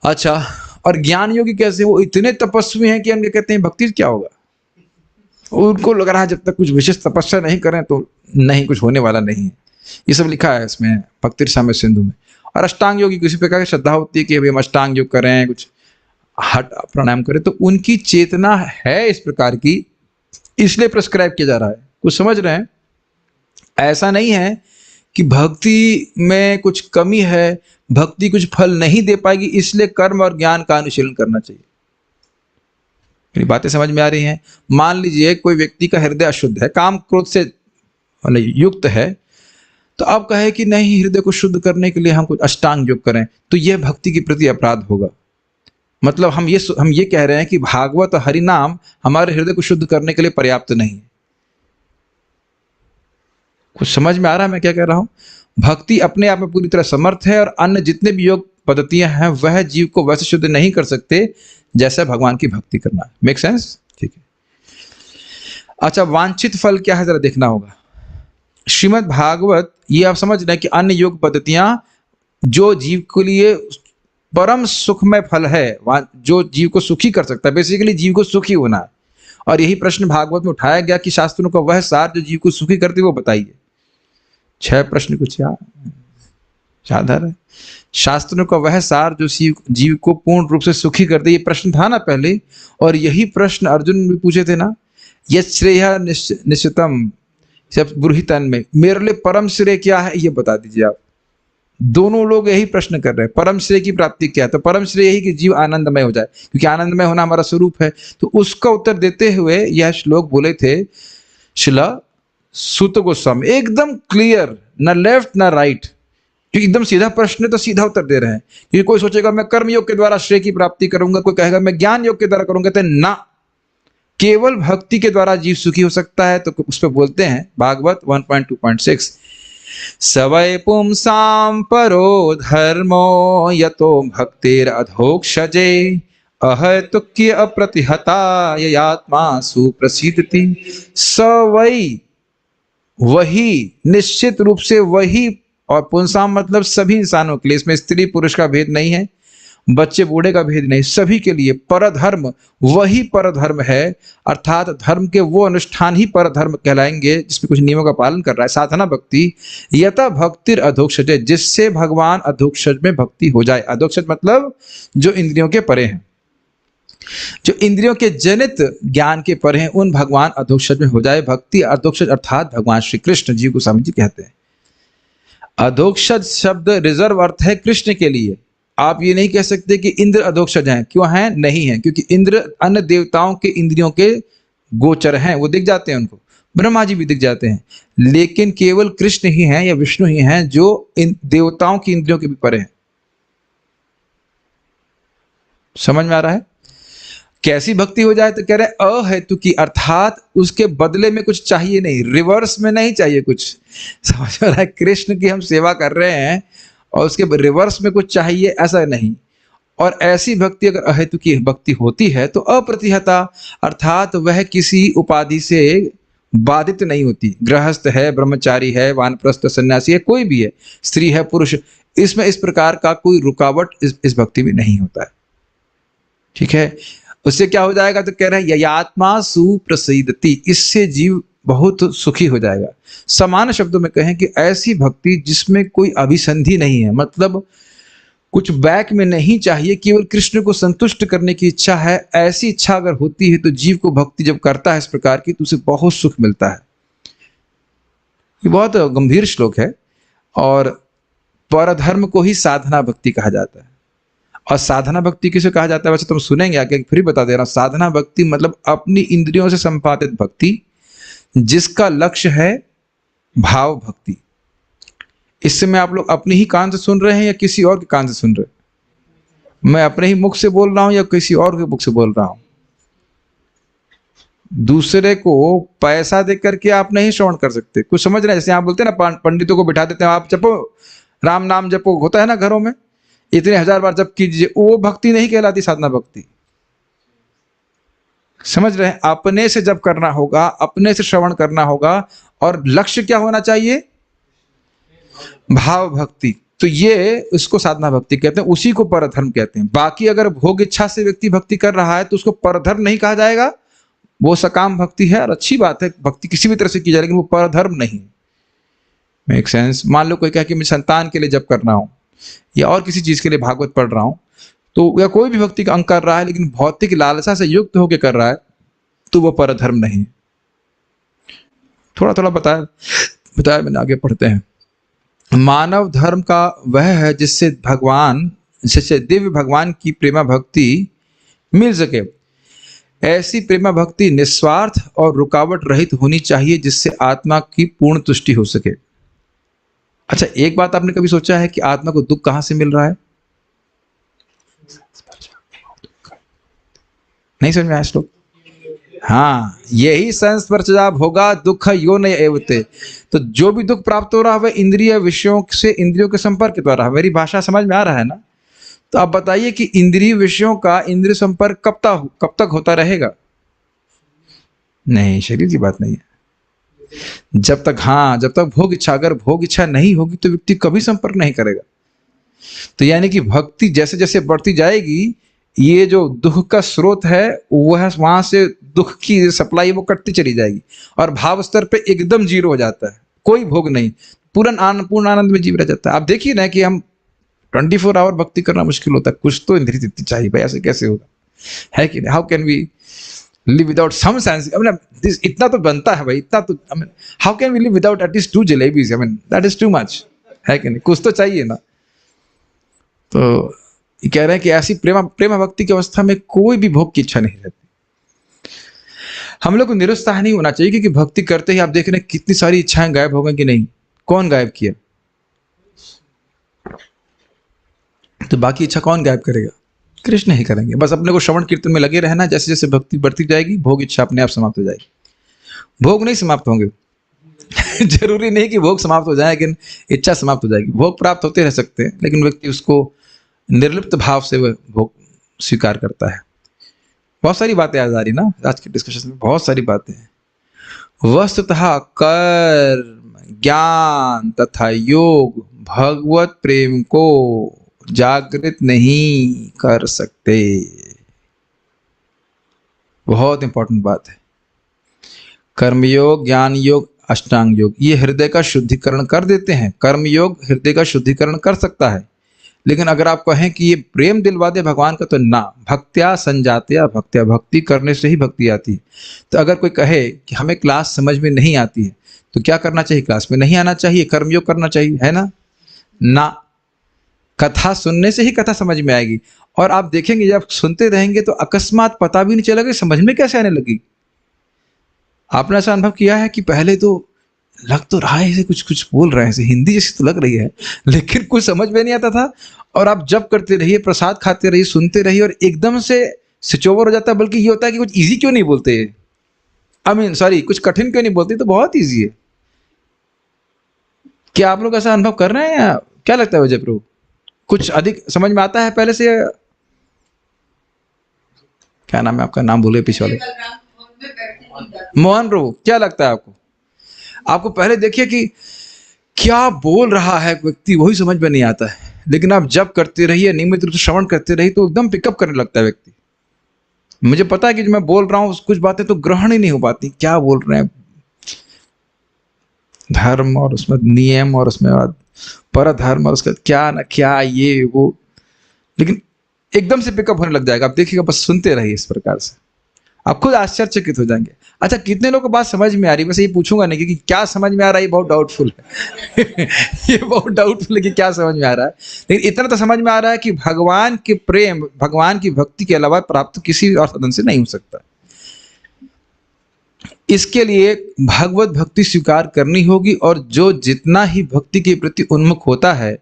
Speaker 1: अच्छा, और ज्ञान योगी कैसे, वो इतने तपस्वी हैं कि हम कहते हैं भक्ति क्या होगा, उनको लग रहा है जब तक कुछ विशेष तपस्या नहीं करें तो नहीं, कुछ होने वाला नहीं है। ये सब लिखा है इसमें भक्ति रसामृत सिंधु में। और अष्टांग योगी किसी प्रकार की श्रद्धा होती है कि अभी हम अष्टांग योग करें, कुछ हट प्राणायाम करें, तो उनकी चेतना है इस प्रकार की, इसलिए प्रिस्क्राइब किया जा रहा है। कुछ समझ रहे हैं? ऐसा नहीं है कि भक्ति में कुछ कमी है, भक्ति कुछ फल नहीं दे पाएगी, इसलिए कर्म और ज्ञान का अनुशीलन करना चाहिए। मेरी बातें समझ में आ रही हैं? मान लीजिए कोई व्यक्ति का हृदय अशुद्ध है, काम क्रोध से युक्त है, तो आप कहे कि नहीं, हृदय को शुद्ध करने के लिए हम कुछ अष्टांग योग करें, तो यह भक्ति के प्रति अपराध होगा। मतलब हम ये कह रहे हैं कि भागवत और हरिनाम हमारे हृदय को शुद्ध करने के लिए पर्याप्त नहीं है। कुछ समझ में आ रहा है मैं क्या कह रहा हूं? भक्ति अपने आप में पूरी तरह समर्थ है, और अन्य जितने भी योग पद्धतियां हैं वह जीव को वैसे शुद्ध नहीं कर सकते जैसे भगवान की भक्ति करना। Make sense? ठीक है। अच्छा, वांछित फल क्या है जरा देखना होगा। श्रीमद् भागवत, ये आप समझ रहे हैं कि अन्य योग पद्धतियां जो जीव के लिए परम सुखमय फल है, जो जीव को सुखी कर सकता है, बेसिकली जीव को सुखी होना है। और यही प्रश्न भागवत में उठाया गया कि शास्त्रों का वह सार जो जीव को सुखी करती वो बताइए। 6 प्रश्न कुछ याद है? शास्त्रों का वह सार जो जीव को पूर्ण रूप से सुखी कर दे, ये प्रश्न था ना पहले, और यही प्रश्न अर्जुन भी पूछे थे ना, यत् श्रेयः निश्चितम सब ब्रूहितन में, मेरे लिए परम श्रेय क्या है ये बता दीजिए आप। दोनों लोग यही प्रश्न कर रहे हैं, परम श्रेय की प्राप्ति क्या है? तो परम श्रेय यही कि जीव आनंदमय हो जाए, क्योंकि आनंदमय होना हमारा स्वरूप है। तो उसका उत्तर देते हुए यह श्लोक बोले थे शिला सूत गोस्वामी, एकदम क्लियर, न लेफ्ट न राइट, क्योंकि एकदम सीधा प्रश्न है तो सीधा उत्तर दे रहे हैं। क्योंकि कोई सोचेगा मैं कर्म योग के द्वारा श्रेय की प्राप्ति करूंगा, कोई कहेगा मैं ज्ञान योग के द्वारा करूंगा, कहते ना, केवल भक्ति के द्वारा जीव सुखी हो सकता है। तो उस पर बोलते हैं भागवत 1.2.6, सवै पुंसां परो धर्मो यतो भक्तिर अधोक्षजे अहतुक्य अप्रतिहता ययात्मा सुप्रसिद्धति। सवै, वही, निश्चित रूप से वही, और पुंसाम मतलब सभी इंसानों के लिए, इसमें स्त्री पुरुष का भेद नहीं है, बच्चे बूढ़े का भेद नहीं, सभी के लिए परधर्म, वही परधर्म है। अर्थात धर्म के वो अनुष्ठान ही परधर्म कहलाएंगे जिसमें कुछ नियमों का पालन कर रहा है। साधना भक्ति यथा भक्तिर अधोक्षज, जिससे भगवान अधोक्षज में भक्ति हो जाए। अधोक्षज मतलब जो इंद्रियों के परे हैं, जो इंद्रियों के जनित ज्ञान के परे हैं, उन भगवान अधोक्षज में हो जाए भक्ति। अधोक्षज अर्थात भगवान श्री कृष्ण जी गोस्वामी जी कहते हैं। अधोक्षज शब्द रिजर्व अर्थ है कृष्ण के लिए। आप ये नहीं कह सकते कि इंद्र अधोक्षज हैं। क्यों हैं? नहीं है, क्योंकि इंद्र अन्य देवताओं के इंद्रियों के गोचर हैं, वो दिख जाते हैं उनको, ब्रह्मा जी भी दिख जाते हैं, लेकिन केवल कृष्ण ही हैं या विष्णु ही हैं जो इन देवताओं की इंद्रियों के भी परे हैं। समझ में आ रहा है? कैसी भक्ति हो जाए? तो कह रहे अहेतु की, अर्थात उसके बदले में कुछ चाहिए नहीं, रिवर्स में नहीं चाहिए कुछ। समझ में आ रहा है? कृष्ण की हम सेवा कर रहे हैं और उसके रिवर्स में कुछ चाहिए, ऐसा नहीं। और ऐसी भक्ति अगर अहेतु की भक्ति होती है तो अप्रतिहता, अर्थात वह किसी उपाधि से बाधित नहीं होती। गृहस्थ है, ब्रह्मचारी है, वानप्रस्थ, सन्यासी है, कोई भी है, स्त्री है, पुरुष, इसमें इस प्रकार का कोई रुकावट इस भक्ति में नहीं होता है। ठीक है? उससे क्या हो जाएगा? तो कह रहे हैं ययात्मा सुप्रसिद्धति, इससे जीव बहुत सुखी हो जाएगा। समान शब्दों में कहें कि ऐसी भक्ति जिसमें कोई अभिसंधि नहीं है, मतलब कुछ बैक में नहीं चाहिए, केवल कृष्ण को संतुष्ट करने की इच्छा है, ऐसी इच्छा अगर होती है तो जीव को भक्ति जब करता है इस प्रकार की, तो उसे बहुत सुख मिलता है। ये बहुत गंभीर श्लोक है, और परधर्म को ही साधना भक्ति कहा जाता है। और साधना भक्ति किसे कहा जाता है? वैसे तुम सुनेंगे आगे, फिर बता दे रहा हूं। साधना भक्ति मतलब अपनी इंद्रियों से संपादित भक्ति, जिसका लक्ष्य है भाव भक्ति। इस समय आप लोग अपने ही कान से सुन रहे हैं या किसी और के कान से सुन रहे हैं? मैं अपने ही मुख से बोल रहा हूं या किसी और के मुख से बोल रहा हूं? दूसरे को पैसा दे करके आप नहीं श्रवण कर सकते। कुछ समझ रहे हैं? जैसे आप बोलते हैं ना, पंडितों को बिठा देते हैं, आप जपो, राम नाम जपो, होता है ना घरों में, इतने 1000 बार जप कीजिए, वो भक्ति नहीं कहलाती साधना भक्ति। समझ रहे हैं? अपने से जप करना होगा, अपने से श्रवण करना होगा, और लक्ष्य क्या होना चाहिए? भाव भक्ति। तो ये उसको साधना भक्ति कहते हैं, उसी को परधर्म कहते हैं। बाकी अगर भोग इच्छा से व्यक्ति भक्ति कर रहा है तो उसको परधर्म नहीं कहा जाएगा, वो सकाम भक्ति है और अच्छी बात है, भक्ति किसी भी तरह से की जाए, लेकिन वो परधर्म नहीं। Make sense? मान लो कोई कहे कि मैं संतान के लिए जप कर रहा हूँ या और किसी चीज के लिए भागवत पढ़ रहा हूँ, तो या कोई भी भक्ति का अंग कर रहा है लेकिन भौतिक लालसा से युक्त होकर कर रहा है, तो वो परधर्म नहीं। थोड़ा थोड़ा बताया मैंने, आगे पढ़ते हैं। मानव धर्म का वह है जिससे दिव्य भगवान की प्रेमा भक्ति मिल सके। ऐसी प्रेमा भक्ति निस्वार्थ और रुकावट रहित होनी चाहिए, जिससे आत्मा की पूर्ण तुष्टि हो सके। अच्छा, एक बात आपने कभी सोचा है कि आत्मा को दुख कहां से मिल रहा है? नहीं समझ में आया श्लोक? हाँ, यही संस्पर्शजा भोगा दुख यो न एवते। तो जो भी दुख प्राप्त हो रहा है वह इंद्रिय विषयों से, इंद्रियों के संपर्क के द्वारा। मेरी भाषा समझ में आ रहा है ना? तो आप बताइए कि इंद्रिय विषयों का इंद्रिय संपर्क कब तक होता रहेगा? नहीं, शरीर की बात नहीं है। जब तक भोग इच्छा, अगर भोग इच्छा नहीं होगी तो व्यक्ति कभी संपर्क नहीं करेगा। तो यानी कि भक्ति जैसे जैसे बढ़ती जाएगी, ये जो दुख का स्रोत है वह वहां से दुख की सप्लाई वो कटती चली जाएगी और भाव स्तर पे एकदम जीरो हो जाता है, कोई भोग नहीं, पूर्ण आनंद में जीव रह जाता है। आप देखिए ना कि हम 24 आवर भक्ति करना मुश्किल होता है, कुछ तो इंद्रिय तृप्ति चाहिए भाई, ऐसे कैसे होगा? है कि नहीं? How can we live without some sense? इतना तो बनता है भाई, इतना तो, how can we live without at least 2 jalebis? That is too much, है कि नहीं? कुछ तो चाहिए ना। तो कह रहे हैं कि ऐसी प्रेमा भक्ति की अवस्था में कोई भी भोग की इच्छा नहीं रहती। हम लोग को निरुत्साह नहीं होना चाहिए, क्योंकि भक्ति करते ही आप देख रहे हैं कितनी सारी इच्छाएं गायब हो गई कि नहीं? कौन गायब किया? तो बाकी इच्छा कौन गायब करेगा? कृष्ण ही करेंगे। बस अपने को श्रवण कीर्तन में लगे रहना, जैसे जैसे भक्ति बढ़ती जाएगी भोग इच्छा अपने आप समाप्त हो जाएगी। भोग नहीं समाप्त होंगे जरूरी नहीं कि भोग समाप्त हो जाए, लेकिन इच्छा समाप्त हो जाएगी। भोग प्राप्त होते रह सकते हैं, लेकिन व्यक्ति उसको निर्लिप्त भाव से वह भोग स्वीकार करता है। बहुत सारी बातें आज आ रही ना, आज के डिस्कशन में बहुत सारी बातें हैं। वस्तुतः कर्म, ज्ञान तथा योग भगवत प्रेम को जागृत नहीं कर सकते। बहुत इंपॉर्टेंट बात है। कर्मयोग, ज्ञान योग, अष्टांग योग, ये हृदय का शुद्धिकरण कर देते हैं। कर्म योग हृदय का शुद्धिकरण कर सकता है, लेकिन अगर आप कहें कि ये प्रेम दिलवा दे भगवान का, तो ना। भक्त्या संजात्या भक्त्या, भक्ति करने से ही भक्ति आती है। तो अगर कोई कहे कि हमें क्लास समझ में नहीं आती है, तो क्या करना चाहिए? क्लास में नहीं आना चाहिए, कर्मयोग करना चाहिए, है ना? ना, कथा सुनने से ही कथा समझ में आएगी। और आप देखेंगे जब सुनते रहेंगे तो अकस्मात पता भी नहीं चलेगा समझ में कैसे आने लगी। आपने ऐसा अनुभव किया है कि पहले तो लग तो रहा है कुछ कुछ बोल रहे हैं, हिंदी जैसी तो लग रही है, लेकिन कुछ समझ में नहीं आता था, और आप जब करते रहिए, प्रसाद खाते रहिए, सुनते रहिए, और एकदम से स्विच ओवर हो जाता है। बल्कि ये होता है कि कुछ इजी क्यों नहीं बोलते, कुछ कठिन क्यों नहीं बोलते, तो बहुत ईजी है। क्या आप लोग ऐसा अनुभव कर रहे हैं, या क्या लगता है विजय प्रभु? कुछ अधिक समझ में आता है पहले से? क्या नाम है आपका? नाम बोले पीछे वाले। मोहन प्रभु, क्या लगता है आपको? आपको पहले देखिए कि क्या बोल रहा है व्यक्ति, वही समझ में नहीं आता है, लेकिन आप जब करते रहिए, नियमित रूप से श्रवण करते रहिए, तो एकदम पिकअप करने लगता है व्यक्ति। मुझे पता है कि जो मैं बोल रहा हूँ कुछ बातें तो ग्रहण ही नहीं हो पाती, क्या बोल रहे हैं, धर्म और उसमें नियम और उसमें परधर्म और उसका क्या ना क्या, ये वो, लेकिन एकदम से पिकअप होने लग जाएगा। आप देखिएगा, बस सुनते रहिए इस प्रकार से, आप खुद आश्चर्यचकित हो जाएंगे। अच्छा, कितने लोगों को बात समझ में आ रही है? वैसे ये पूछूंगा नहीं, क्योंकि क्या समझ में आ रहा है ये बहुत डाउटफुल है ये बहुत डाउटफुल है कि क्या समझ में आ रहा है, लेकिन इतना तो समझ में आ रहा है कि भगवान के प्रेम, भगवान की भक्ति के अलावा प्राप्त किसी और साधन से नहीं हो सकता। इसके लिए भगवत भक्ति स्वीकार करनी होगी, और जो जितना ही भक्ति के प्रति उन्मुख होता है,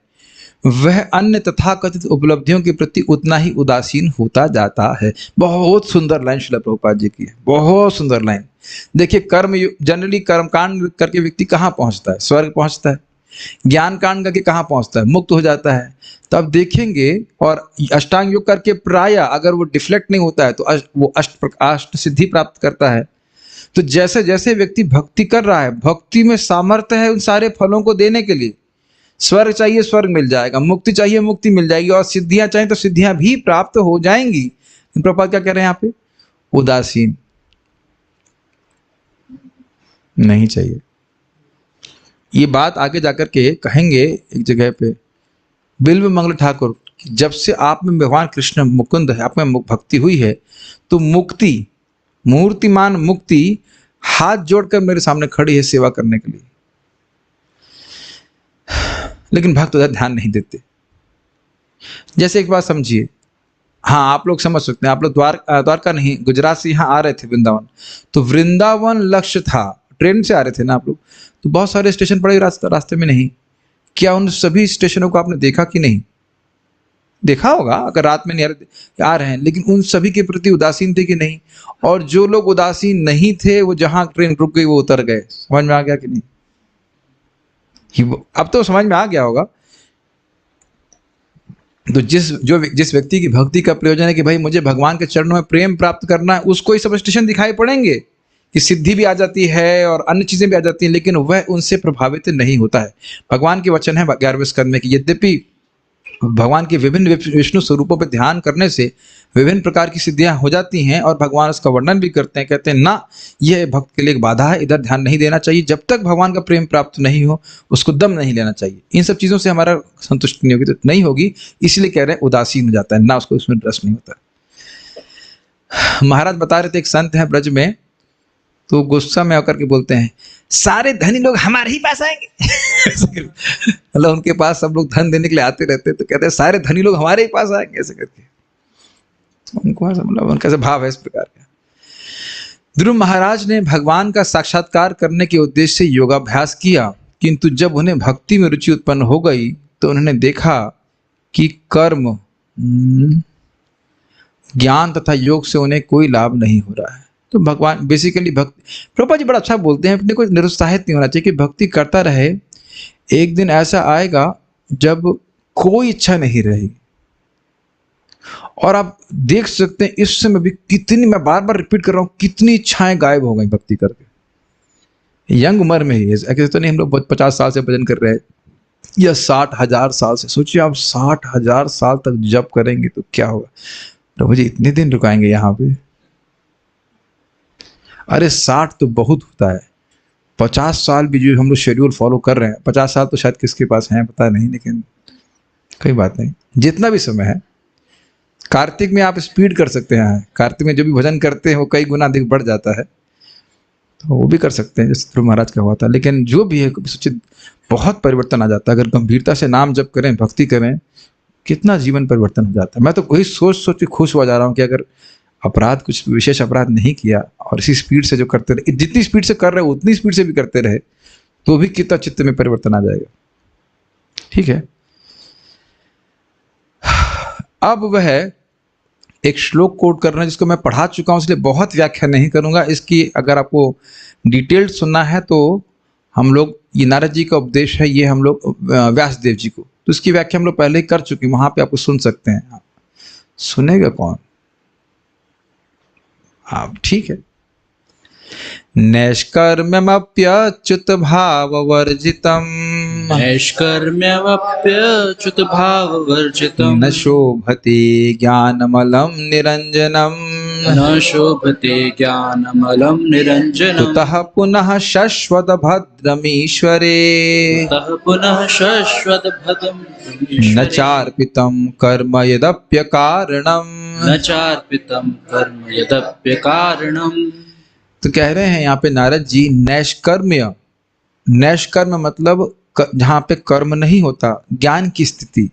Speaker 1: वह अन्य तथाकथित उपलब्धियों के प्रति उतना ही उदासीन होता जाता है। बहुत सुंदर लाइन श्रील प्रभुपाद जी की है, बहुत सुंदर लाइन। देखिए, कर्म जनरली कर्म कांड करके व्यक्ति कहाँ पहुंचता है? स्वर्ग पहुंचता है। ज्ञान कांड करके कहाँ पहुंचता है? मुक्त हो जाता है। तो आप देखेंगे, और अष्टांग योग करके प्राय अगर वो डिफ्लेक्ट नहीं होता है तो वो अष्ट सिद्धि प्राप्त करता है। तो जैसे जैसे व्यक्ति भक्ति कर रहा है, भक्ति में सामर्थ्य है उन सारे फलों को देने के लिए। स्वर्ग चाहिए स्वर्ग मिल जाएगा, मुक्ति चाहिए मुक्ति मिल जाएगी, और सिद्धियां चाहिए तो सिद्धियां भी प्राप्त हो जाएंगी। प्रभुपाद क्या कह रहे हैं यहाँ पे? उदासीन नहीं चाहिए। ये बात आगे जाकर के कहेंगे एक जगह पे, बिल्व मंगल ठाकुर, जब से आप में भगवान कृष्ण मुकुंद है, आप में भक्ति हुई है, तो मुक्ति, मूर्तिमान मुक्ति हाथ जोड़कर मेरे सामने खड़ी है सेवा करने के लिए। लेकिन भक्त उधर ध्यान नहीं देते। जैसे एक बात समझिए, हाँ आप लोग समझ सकते हैं, आप लोग द्वारका नहीं, गुजरात से यहाँ आ रहे थे वृंदावन, तो वृंदावन लक्ष्य था, ट्रेन से आ रहे थे ना आप लोग, तो बहुत सारे स्टेशन पड़े रास्ते में नहीं। क्या उन सभी स्टेशनों को आपने देखा कि नहीं? देखा होगा अगर रात में नहीं आ रहे हैं, लेकिन उन सभी के प्रति उदासीन थे कि नहीं? और जो लोग उदासीन नहीं थे वो जहां ट्रेन रुक गई वो उतर गए। समझ में आ गया कि नहीं? अब तो समझ में आ गया होगा। तो जिस व्यक्ति की भक्ति का प्रयोजन है कि भाई मुझे भगवान के चरणों में प्रेम प्राप्त करना है, उसको ये सब स्टेशन दिखाई पड़ेंगे कि सिद्धि भी आ जाती है और अन्य चीजें भी आ जाती हैं, लेकिन वह उनसे प्रभावित नहीं होता है। भगवान के वचन है 11वें स्कंद में कि यद्यपि भगवान के विभिन्न विष्णु स्वरूपों पर ध्यान करने से विभिन्न प्रकार की सिद्धियां हो जाती हैं, और भगवान उसका वर्णन भी करते हैं, कहते हैं ना यह भक्त के लिए एक बाधा है, इधर ध्यान नहीं देना चाहिए, जब तक भगवान का प्रेम प्राप्त नहीं हो उसको दम नहीं लेना चाहिए। इन सब चीज़ों से हमारा संतुष्टि नहीं होगी तो नहीं होगी, इसलिए कह रहे हैं उदासीन हो जाता है, ना उसको उसमें रस नहीं होता। महाराज बता रहे थे एक संत है ब्रज में, तो गुस्सा में होकर के बोलते हैं सारे धनी लोग हमारे ही पास आएंगे। मतलब उनके पास सब लोग धन देने के लिए आते रहते, तो कहते हैं सारे धनी लोग हमारे ही पास आएंगे ऐसे करके। उनको मतलब उनका ऐसा भाव है इस प्रकार का। ध्रुव महाराज ने भगवान का साक्षात्कार करने के उद्देश्य से योगाभ्यास किया, किंतु जब उन्हें भक्ति में रुचि उत्पन्न हो गई तो उन्होंने देखा कि कर्म, ज्ञान तथा योग से उन्हें कोई लाभ नहीं हो रहा है। तो भगवान बेसिकली भक्ति, प्रभुपाद जी बड़ा अच्छा बोलते हैं, अपने को निरुत्साहित नहीं होना चाहिए कि भक्ति करता रहे, एक दिन ऐसा आएगा जब कोई इच्छा नहीं रहेगी। और आप देख सकते हैं इस समय भी कितनी, मैं बार बार रिपीट कर रहा हूं, कितनी इच्छाएं गायब हो गई भक्ति करके। यंग उम्र में ही, ऐसे तो नहीं हम लोग 50 साल से भजन कर रहे हैं या 60,000 साल से। सोचिए आप 60,000 साल तक जप करेंगे तो क्या होगा। प्रभु जी इतने दिन रुकाएंगे यहाँ पे? अरे 60 तो बहुत होता है, 50 साल भी जो हम लोग शेड्यूल फॉलो कर रहे हैं, 50 साल तो शायद किसके पास हैं पता नहीं, लेकिन कोई बात नहीं, जितना भी समय है। कार्तिक में आप स्पीड कर सकते हैं, कार्तिक में जो भी भजन करते हैं वो कई गुना अधिक बढ़ जाता है, तो वो भी कर सकते हैं जैसे ध्रुव महाराज का हुआ था। लेकिन जो भी है सोचिए बहुत परिवर्तन आ जाता है, अगर गंभीरता से नाम जप करें, भक्ति करें, कितना जीवन परिवर्तन हो जाता है। मैं तो वही सोच के खुश हो जा रहा हूँ कि अगर अपराध, कुछ विशेष अपराध नहीं किया और इसी स्पीड से जो करते रहे, जितनी स्पीड से कर रहे उतनी स्पीड से भी करते रहे, तो भी कितना चित्त में परिवर्तन आ जाएगा। ठीक है, अब वह एक श्लोक कोट कर रहे हैं जिसको मैं पढ़ा चुका हूं, इसलिए बहुत व्याख्या नहीं करूंगा इसकी। अगर आपको डिटेल्ड सुनना है तो हम लोग, ये नारद जी का उपदेश है, ये हम लोग व्यासदेव जी को, तो इसकी व्याख्या हम लोग पहले ही कर चुके, वहां पे आपको सुन सकते हैं। सुनेगा कौन? आप ठीक है। नैष्कर्म्यमप्यच्युत भाववर्जितम्,
Speaker 2: नैष्कर्म्यमप्यच्युत भाववर्जितम्,
Speaker 1: न शोभते ज्ञानमलं निरञ्जनम्,
Speaker 2: न शोभते ज्ञानमलं निरञ्जनम्,
Speaker 1: कुतः पुनः शश्वत भद्रमीश्वरे,
Speaker 2: ततः पुनः शश्वत भद्रम्
Speaker 1: न चार्पितं कर्म यदप्यकारणम्,
Speaker 2: न चार्पितं कर्म यदप्यकारणम्।
Speaker 1: तो कह रहे हैं यहाँ पे नारद जी, नैष्कर्म्य, नैष्कर्म मतलब जहाँ पे कर्म नहीं होता, ज्ञान की स्थिति,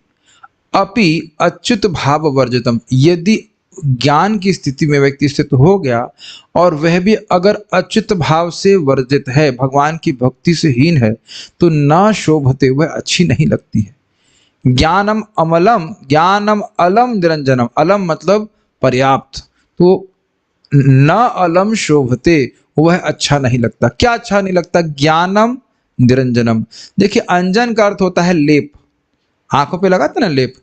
Speaker 1: अपि अच्युत भाव वर्जितम, यदि ज्ञान की स्थिति में व्यक्ति स्थित हो गया और वह भी अगर अच्युत भाव से वर्जित है, भगवान की भक्ति से हीन है, तो न शोभते, वह अच्छी नहीं लगती है। ज्ञानम अमलम, ज्ञानम अलम निरंजनम, अलम मतलब पर्याप्त, तो न अलम शोभते, वह अच्छा नहीं लगता। क्या अच्छा नहीं लगता? ज्ञानम निरंजनम। देखिए अंजन का अर्थ होता है लेप, आंखों पे लगाते ना लेप,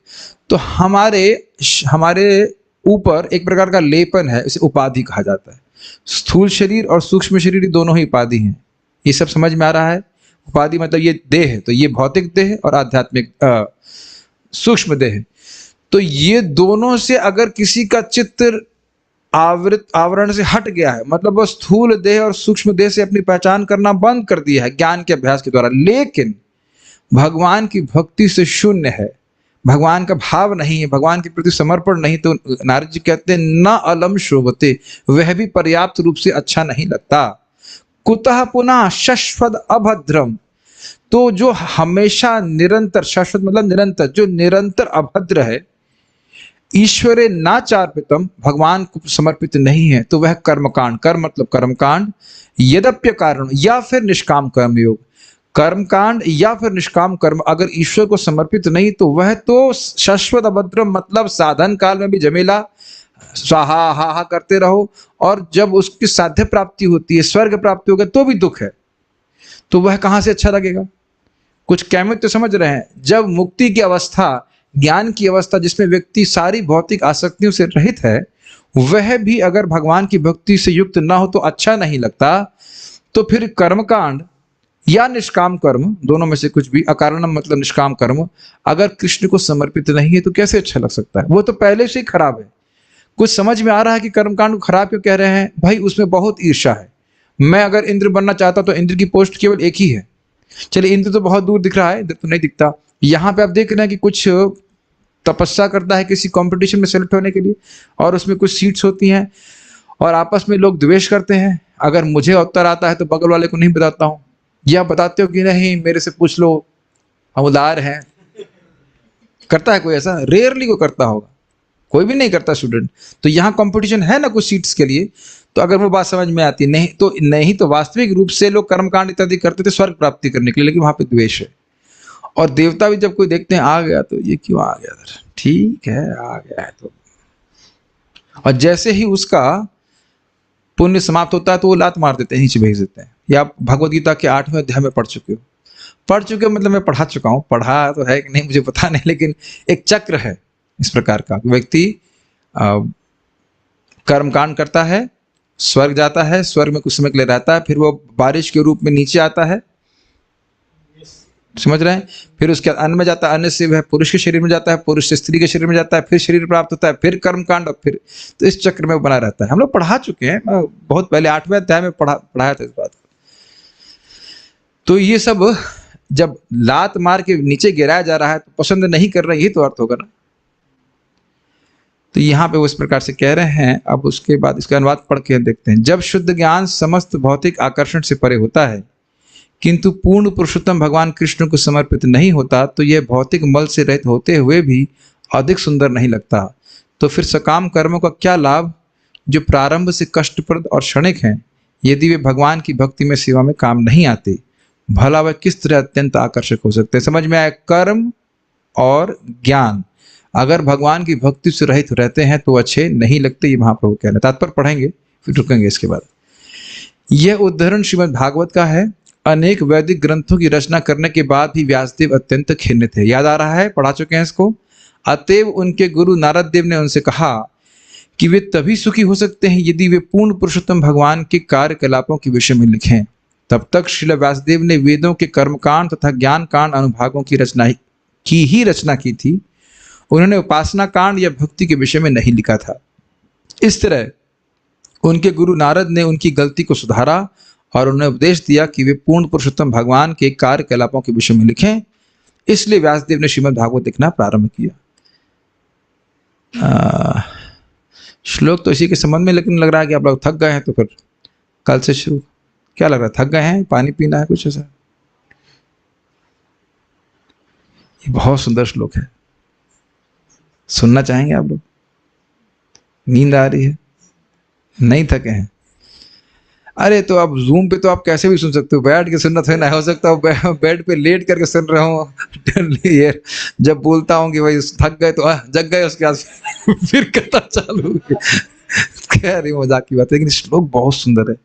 Speaker 1: तो हमारे ऊपर एक प्रकार का लेपन है, इसे उपाधि कहा जाता है। स्थूल शरीर और सूक्ष्म शरीर दोनों ही उपाधि हैं, ये सब समझ में आ रहा है। उपाधि मतलब ये देह है, तो ये भौतिक देह है और आध्यात्मिक सूक्ष्म देह है। तो ये दोनों से अगर किसी का चित्त आवरण से हट गया है, मतलब वो स्थूल देह और सूक्ष्म देह से अपनी पहचान करना बंद कर दिया है ज्ञान के अभ्यास के द्वारा, लेकिन भगवान की भक्ति से शून्य है, भगवान का भाव नहीं है, भगवान के प्रति समर्पण नहीं, तो नारद जी कहते हैं न अलम शोभते, वह भी पर्याप्त रूप से अच्छा नहीं लगता। कुतः पुनः शश्वत अभद्रम, तो जो हमेशा निरंतर, शाश्वत मतलब निरंतर, जो निरंतर अभद्र है, ईश्वरे नाचार्पितम, भगवान को समर्पित नहीं है, तो वह कर्मकांड, कर्म मतलब कर्मकांड, यद्यप्य कारण या फिर निष्काम कर्म योग, कर्मकांड या फिर निष्काम कर्म अगर ईश्वर को समर्पित नहीं, तो वह तो शाश्वत अभद्र मतलब साधन काल में भी झमेला, स्वाहा हा हा करते रहो, और जब उसकी साध्य प्राप्ति होती है, स्वर्ग प्राप्ति होगा, तो भी दुख है, तो वह कहां से अच्छा लगेगा। कुछ कैमिक तो समझ रहे हैं। जब मुक्ति की अवस्था, ज्ञान की अवस्था, जिसमें व्यक्ति सारी भौतिक आसक्तियों से रहित है, वह भी अगर भगवान की भक्ति से युक्त ना हो तो अच्छा नहीं लगता। तो फिर कर्मकांड या निष्काम कर्म, दोनों में से कुछ भी, अकारणम मतलब निष्काम कर्म, अगर कृष्ण को समर्पित नहीं है तो कैसे अच्छा लग सकता है। वो तो पहले से ही खराब है। कुछ समझ में आ रहा है कि कर्मकांड को खराब क्यों कह रहे हैं? भाई उसमें बहुत ईर्ष्या है। मैं अगर इंद्र बनना चाहता तो इंद्र की पोस्ट केवल एक ही है। चलिए इंद्र तो बहुत दूर दिख रहा है, इंद्र तो नहीं दिखता। यहाँ पे आप देख रहे हैं कि कुछ तपस्या करता है किसी कंपटीशन में सेलेक्ट होने के लिए, और उसमें कुछ सीट्स होती हैं और आपस में लोग द्वेष करते हैं। अगर मुझे उत्तर आता है तो बगल वाले को नहीं बताता हूँ, या बताते हो कि नहीं मेरे से पूछ लो, हम उदार हैं। करता है कोई ऐसा? रेयरली को करता होगा, कोई भी नहीं करता स्टूडेंट। तो यहाँ कंपटीशन है ना कुछ सीट्स के लिए, तो अगर वो बात समझ में आती नहीं तो वास्तविक रूप से लोग कर्मकांड इत्यादि करते थे स्वर्ग प्राप्ति करने के लिए, लेकिन वहां पे द्वेष है। और देवता भी जब कोई देखते हैं आ गया तो ये क्यों आ गया, ठीक है आ गया है तो, और जैसे ही उसका पुण्य समाप्त होता है तो वो लात मार देते हैं, नीचे भेज देते हैं। या आप भगवद गीता के 8वें अध्याय में पढ़ चुके हो, मतलब मैं पढ़ा चुका हूँ, पढ़ा तो है कि नहीं मुझे पता नहीं, लेकिन एक चक्र है इस प्रकार का। व्यक्ति कर्मकांड करता है, स्वर्ग जाता है, स्वर्ग में कुछ समय के लिए रहता है, फिर वो बारिश के रूप में नीचे आता है, समझ रहे हैं, फिर उसके बाद अन्न में जाता है, अन्न से वह पुरुष के शरीर में जाता है, पुरुष से स्त्री के शरीर में जाता है, फिर शरीर प्राप्त होता है, फिर कर्मकांड, और फिर तो इस चक्र में बना रहता है। हम लोग पढ़ा चुके हैं, बहुत पहले 8वें अध्याय में पढ़ाया था इस बात। तो ये सब जब लात मार के नीचे गिराया जा रहा है तो पसंद नहीं कर रहे, यही तो अर्थ होगा ना। तो यहाँ पे वो इस प्रकार से कह रहे हैं। अब उसके बाद इसका अनुवाद पढ़ के देखते हैं। जब शुद्ध ज्ञान समस्त भौतिक आकर्षण से परे होता है किंतु पूर्ण पुरुषोत्तम भगवान कृष्ण को समर्पित नहीं होता, तो यह भौतिक मल से रहित होते हुए भी अधिक सुंदर नहीं लगता। तो फिर सकाम कर्मों का क्या लाभ जो प्रारंभ से कष्टप्रद और क्षणिक हैं, यदि वे भगवान की भक्ति में सेवा में काम नहीं आते, भला वह किस तरह अत्यंत आकर्षक हो सकते हैं। समझ में आया? कर्म और ज्ञान अगर भगवान की भक्ति से रहित रहते हैं तो अच्छे नहीं लगते, ये महाप्रभु कह रहे हैं। तात्पर्य पढ़ेंगे फिर रुकेंगे इसके बाद। यह उद्धरण श्रीमद् भागवत का है। अनेक वैदिक ग्रंथों की रचना करने के बाद भी व्यासदेव अत्यंत खिन्न थे। याद आ रहा है, पढ़ा चुके हैं इसको। अतएव उनके गुरु नारद देव ने उनसे कहा कि वे तभी सुखी हो सकते हैं यदि वे पूर्ण पुरुषोत्तम भगवान के कार्यकलापों के विषय में लिखें। तब तक श्रील व्यासदेव ने वेदों के कर्मकांड तथा ज्ञान कांड अनुभागों की रचना की थी। उन्होंने उपासना कांड या भक्ति के विषय में नहीं लिखा था। इस तरह उनके गुरु नारद ने उनकी गलती को सुधारा और उन्हें उपदेश दिया कि वे पूर्ण पुरुषोत्तम भगवान के कार्यकलापों के विषय में लिखें। इसलिए व्यासदेव ने श्रीमद् भागवत लिखना प्रारंभ किया। श्लोक तो इसी के संबंध में, लेकिन लग रहा है कि आप लोग थक गए हैं, तो फिर कल से शुरू। क्या लग रहा है, थक गए हैं? पानी पीना है कुछ ऐसा? ये बहुत सुंदर श्लोक है, सुनना चाहेंगे आप लोग? नींद आ रही है? नहीं थके हैं? अरे तो आप जूम पे तो आप कैसे भी सुन सकते हो, बैठ के सुनना थोड़ा ना हो सकता हो, बेड पे लेट करके सुन रहे हो। जब बोलता हूँ कि भाई थक गए तो जग गए, उसके बाद फिर कथा चालू। कह रही मजाक की बात है, लेकिन श्लोक बहुत सुंदर है।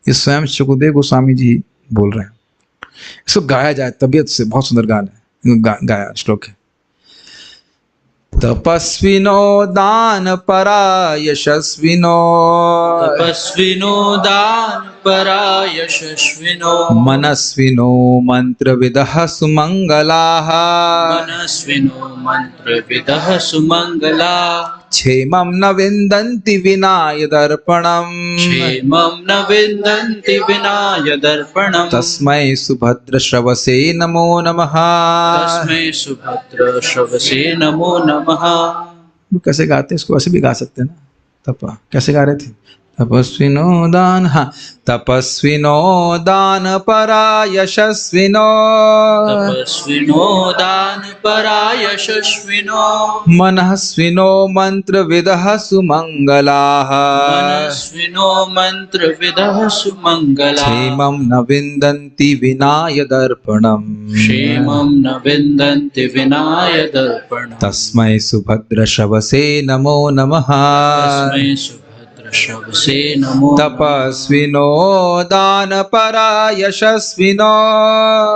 Speaker 1: ये स्वयं सुखदेव गोस्वामी जी बोल रहे हैं। इसको गाया जाए तबीयत से, बहुत सुंदर गाना है, गाया श्लोक है। तपस्विनो दान परा यशस्विनो,
Speaker 2: तपस्विनो दान परा यशस्विनो
Speaker 1: मनस्विनो मंत्रविदः सुमंगलाः
Speaker 2: मनस्विनो मंत्रविदः सुमंगला
Speaker 1: क्षेमं न विन्दन्ति विनाय दर्पणम्
Speaker 2: क्षेमं न विन्दन्ति विनाय दर्पणम्
Speaker 1: तस्मै सुभद्रश्रवसे नमो नमः।
Speaker 2: तस्मै सुभद्र श्रवसे नमो नमः।
Speaker 1: कैसे गाते हैं इसको, ऐसे भी गा सकते हैं ना। तपा कैसे गा रहे थे? तपस्विनो दान, हाँ, तपस्विनो दान परा यशस्विनो
Speaker 2: तपस्विनो दान परा यशस्विनो
Speaker 1: मनस्विनो मंत्रविदः सुमंगलाः
Speaker 2: मनस्विनो मंत्रविदः सुमंगला
Speaker 1: क्षेमं न विन्दन्ति विनाय दर्पणम्
Speaker 2: क्षेमं न विन्दन्ति विनाय दर्पणम्
Speaker 1: तस्मै सुभद्रश्रवसे नमो नमः।
Speaker 2: तस्मै सुभद्रश्रवसे नमो
Speaker 1: तपस्विनो दान परा यशस्विनो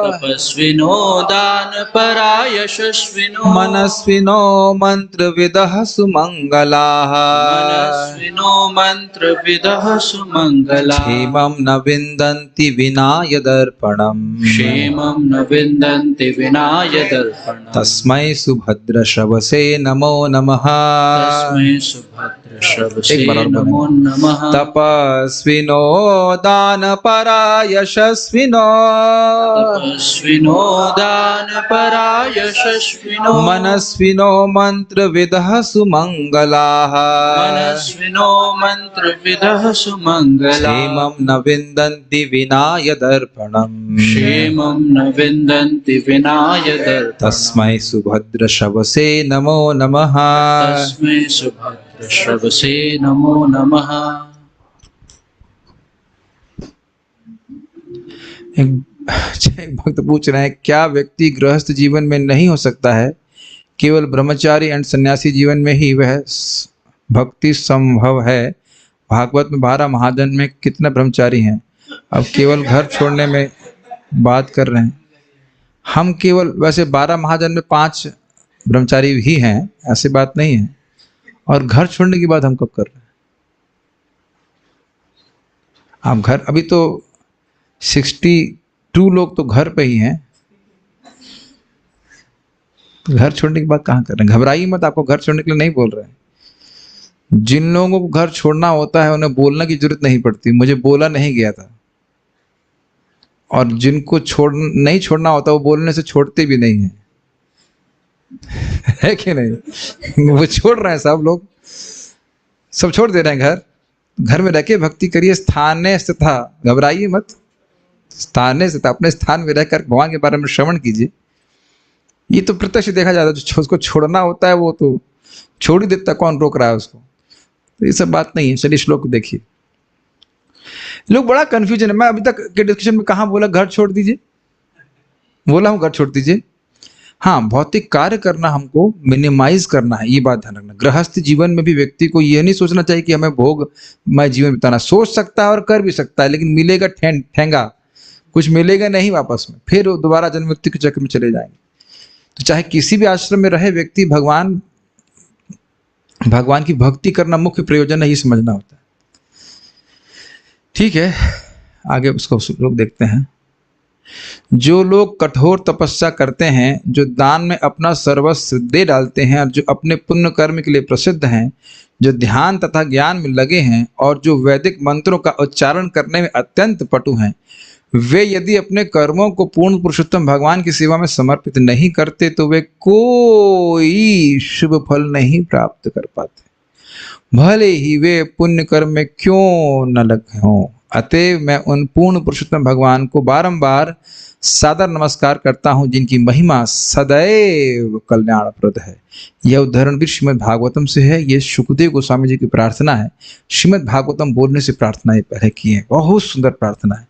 Speaker 2: तपस्विनो दान परा यशस्विनो
Speaker 1: मनस्विनो मंत्रविदः सुमंगलाः
Speaker 2: मनस्विनो मंत्रविदः सुमंगला
Speaker 1: क्षेमं न विन्दन्ति विनाय दर्पणम्
Speaker 2: क्षेमं न विन्दन्ति विनाय दर्पणम्
Speaker 1: तस्मै सुभद्रश्रवसे नमो नमः।
Speaker 2: तस्मै सुभद्रश्रवसे
Speaker 1: एक बार और
Speaker 2: नमो नमः।
Speaker 1: तपस्विनो दान परा यशस्विनो
Speaker 2: तपस्विनो दान परा यशस्विनो
Speaker 1: मनस्विनो मंत्रविदः सुमंगलाः
Speaker 2: मनस्विनो मंत्रविदः सुमंगला
Speaker 1: क्षेमं न विन्दन्ति विनाय दर्पणम्
Speaker 2: क्षेमं न विन्दन्ति विनाय दर्पणम्
Speaker 1: तस्मै सुभद्रश्रवसे नमो नमः।
Speaker 2: तस्मै सुभद्रश्रवसे नमो नमः।
Speaker 1: एक भक्त पूछ रहे हैं, क्या व्यक्ति गृहस्थ जीवन में नहीं हो सकता है, केवल ब्रह्मचारी एंड सन्यासी जीवन में ही वह भक्ति संभव है? भागवत में 12 महाजन में कितने ब्रह्मचारी हैं? अब केवल घर छोड़ने में बात कर रहे हैं। हम केवल वैसे 12 महाजन में 5 ब्रह्मचारी ही हैं, ऐसी बात नहीं है। और घर छोड़ने की बात हम कब कर रहे हैं? आप घर, अभी तो 62 लोग तो घर पे ही हैं, तो घर छोड़ने की बात कहाँ कर रहे हैं? घबराइए मत, आपको घर छोड़ने के लिए नहीं बोल रहे हैं। जिन लोगों को घर छोड़ना होता है उन्हें बोलने की जरूरत नहीं पड़ती, मुझे बोला नहीं गया था। और जिनको नहीं छोड़ना होता वो बोलने से छोड़ते भी नहीं है, है कि नहीं? वो छोड़ रहे हैं, सब लोग सब छोड़ दे रहे हैं घर। घर में रह के भक्ति करिए, स्थाने स्थिता, घबराइए मत। स्थाने स्थिता, अपने स्थान में रहकर भगवान के बारे में श्रवण कीजिए। ये तो प्रत्यक्ष देखा जाता है, जो उसको छोड़ना होता है वो तो छोड़ ही देता, कौन रोक रहा है उसको? तो ये सब बात नहीं है। चलिए श्लोक देखिए। लोग बड़ा कंफ्यूजन है। मैं अभी तक के डिस्कशन में कहाँ बोला घर छोड़ दीजिए? बोला हूँ घर छोड़ दीजिए। हाँ, भौतिक कार्य करना हमको मिनिमाइज करना है, ये बात ध्यान रखना। गृहस्थ जीवन में भी व्यक्ति को ये नहीं सोचना चाहिए कि हमें भोगमय जीवन बिताना। सोच सकता है और कर भी सकता है, लेकिन मिलेगा ठेंगा, कुछ मिलेगा नहीं वापस में, फिर वो दोबारा जन्म मृत्यु के चक्र में चले जाएंगे। तो चाहे किसी भी आश्रम में रहे व्यक्ति, भगवान की भक्ति करना मुख्य प्रयोजन है, ये समझना होता है। ठीक है, आगे उसको लोग देखते हैं। जो लोग कठोर तपस्या करते हैं, जो दान में अपना सर्वस्व दे डालते हैं, और जो अपने पुण्य कर्म के लिए प्रसिद्ध हैं, जो ध्यान तथा ज्ञान में लगे हैं, और जो वैदिक मंत्रों का उच्चारण करने में अत्यंत पटु हैं, वे यदि अपने कर्मों को पूर्ण पुरुषोत्तम भगवान की सेवा में समर्पित नहीं करते तो वे कोई शुभ फल नहीं प्राप्त कर पाते, भले ही वे पुण्य कर्म में क्यों न लगे हों। अतएव मैं उन पूर्ण पुरुषोत्तम भगवान को बारंबार सादर नमस्कार करता हूँ, जिनकी महिमा सदैव कल्याणप्रद है। यह उदाहरण भी श्रीमद् भागवतम से है। यह सुखदेव गोस्वामी जी की प्रार्थना है। श्रीमद् भागवतम बोलने से प्रार्थना ये पहले की है, बहुत सुंदर प्रार्थना है।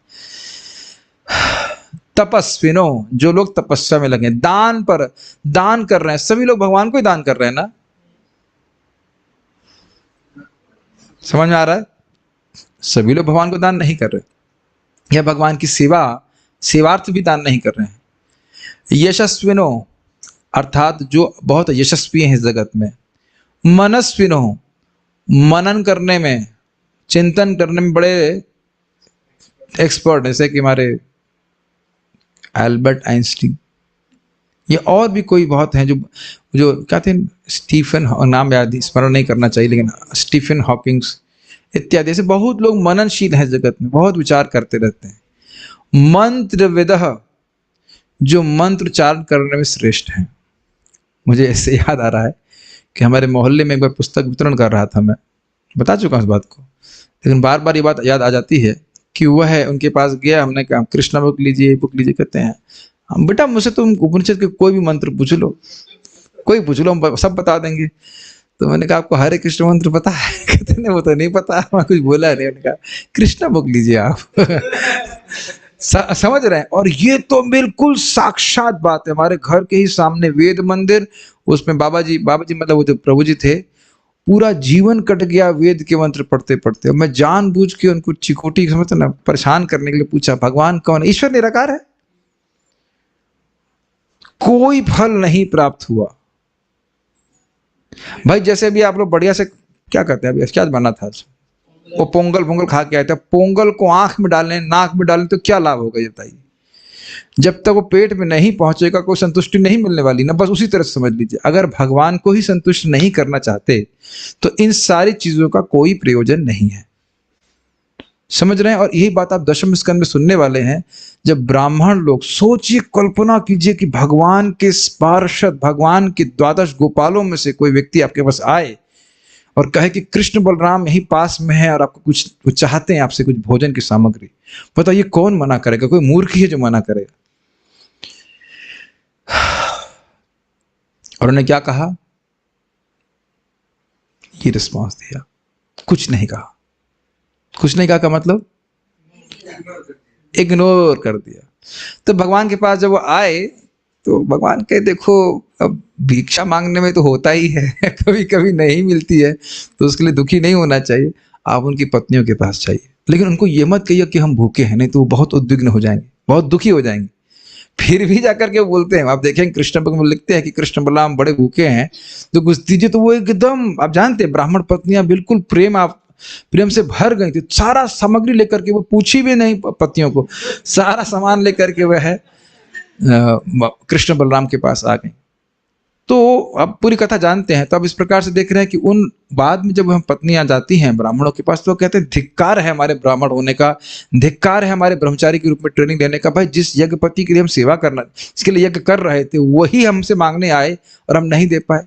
Speaker 1: तपस्विनो, जो लोग तपस्या में लगे, दान पर दान कर रहे हैं, सभी लोग भगवान को ही दान कर रहे हैं ना? समझ में आ रहा है? सभी लोग भगवान को दान नहीं कर रहे, या भगवान की सेवार्थ भी दान नहीं कर रहे हैं। यशस्विनो अर्थात जो बहुत यशस्वी हैं इस जगत में। मनस्विनो, मनन करने में, चिंतन करने में बड़े एक्सपर्ट, जैसे कि हमारे एल्बर्ट आइंस्टीन, ये और भी कोई बहुत हैं जो जो कहते हैं स्टीफन, नाम याद स्मरण नहीं करना चाहिए लेकिन स्टीफन हॉकिंग्स इत्यादि, ऐसे बहुत लोग मननशील हैं जगत में, बहुत विचार करते रहते हैं। मंत्र विदः, जो मंत्र उच्चारण करने में श्रेष्ठ हैं। मुझे ऐसे याद आ रहा है कि हमारे मोहल्ले में एक बार पुस्तक वितरण कर रहा था, मैं बता चुका हूँ इस बात को, लेकिन बार बार ये बात याद आ जाती है कि वह उनके पास गया, हमने कहा कृष्णा बुक लीजिए, बुक लीजिए। कहते हैं हम बेटा मुझसे तुम उपनिषद के कोई भी मंत्र पूछ लो, कोई पूछ लो, हम सब बता देंगे। तो मैंने कहा आपको हरे कृष्ण मंत्र पता है? कहते नहीं वो तो नहीं पता, मैं कुछ बोला नहीं। मैंने कहा कृष्णा बुक लीजिए आप। समझ रहे हैं? और ये तो बिल्कुल साक्षात बात है, हमारे घर के ही सामने वेद मंदिर, उसमें बाबा जी मतलब वो जो प्रभु जी थे, पूरा जीवन कट गया वेद के मंत्र पढ़ते पढ़ते। मैं जानबूझ के उनको चिकोटी समझते ना परेशान करने के लिए पूछा भगवान कौन है? ईश्वर निराकार है। कोई फल नहीं प्राप्त हुआ भाई। जैसे अभी आप लोग बढ़िया से क्या करते हैं, अभी क्या बना था आज? वो पोंगल खा के आए थे। पोंगल को आंख में डालें, नाक में डालें तो क्या लाभ होगा ये बताइए? जब तक वो पेट में नहीं पहुंचेगा कोई संतुष्टि नहीं मिलने वाली ना। बस उसी तरह से समझ लीजिए, अगर भगवान को ही संतुष्ट नहीं करना चाहते तो इन सारी चीजों का कोई प्रयोजन नहीं है। समझ रहे हैं? और यही बात आप दशम स्कंद में सुनने वाले हैं, जब ब्राह्मण लोग, सोचिए, कल्पना कीजिए कि भगवान के पार्षद, भगवान के द्वादश गोपालों में से कोई व्यक्ति आपके पास आए और कहे कि कृष्ण बलराम यहीं पास में है और आपको कुछ चाहते हैं, आपसे कुछ भोजन की सामग्री। बताइए कौन मना करेगा? कोई मूर्ख ही है जो मना करेगा। और उन्होंने क्या कहा? ये रिस्पॉन्स दिया, कुछ नहीं कहा। कुछ नहीं कहा का मतलब इग्नोर कर दिया। तो भगवान के पास जब वो आए तो भगवान कहे देखो अब भिक्षा मांगने में तो होता ही है, कभी कभी नहीं मिलती है तो उसके लिए दुखी नहीं होना चाहिए। आप उनकी पत्नियों के पास चाहिए, लेकिन उनको ये मत कहिए कि हम भूखे हैं, नहीं तो वो बहुत उद्विग्न हो जाएंगे, बहुत दुखी हो जाएंगे। फिर भी जाकर के वो बोलते हैं, आप देखेंगे कृष्ण भगवान लिखते हैं कि कृष्ण बलराम बड़े भूखे हैं तो कुछ दीजिए। तो वो एकदम, आप जानते हैं ब्राह्मण पत्नियां बिल्कुल प्रेम से भर गई थी। सारा सामग्री लेकर के, वो पूछी भी नहीं पतियों को, सारा सामान लेकर के वह है कृष्ण बलराम के पास आ गई। तो अब पूरी कथा जानते हैं। तो अब इस प्रकार से देख रहे हैं कि उन बाद में जब हम पत्नियां जाती हैं ब्राह्मणों के पास तो कहते हैं धिक्कार है हमारे ब्राह्मण होने का, धिक्कार है हमारे ब्रह्मचारी के रूप में ट्रेनिंग लेने का। भाई जिस यज्ञपति के लिए हम सेवा करना, इसके लिए यज्ञ कर रहे थे, वही हमसे मांगने आए और हम नहीं दे पाए।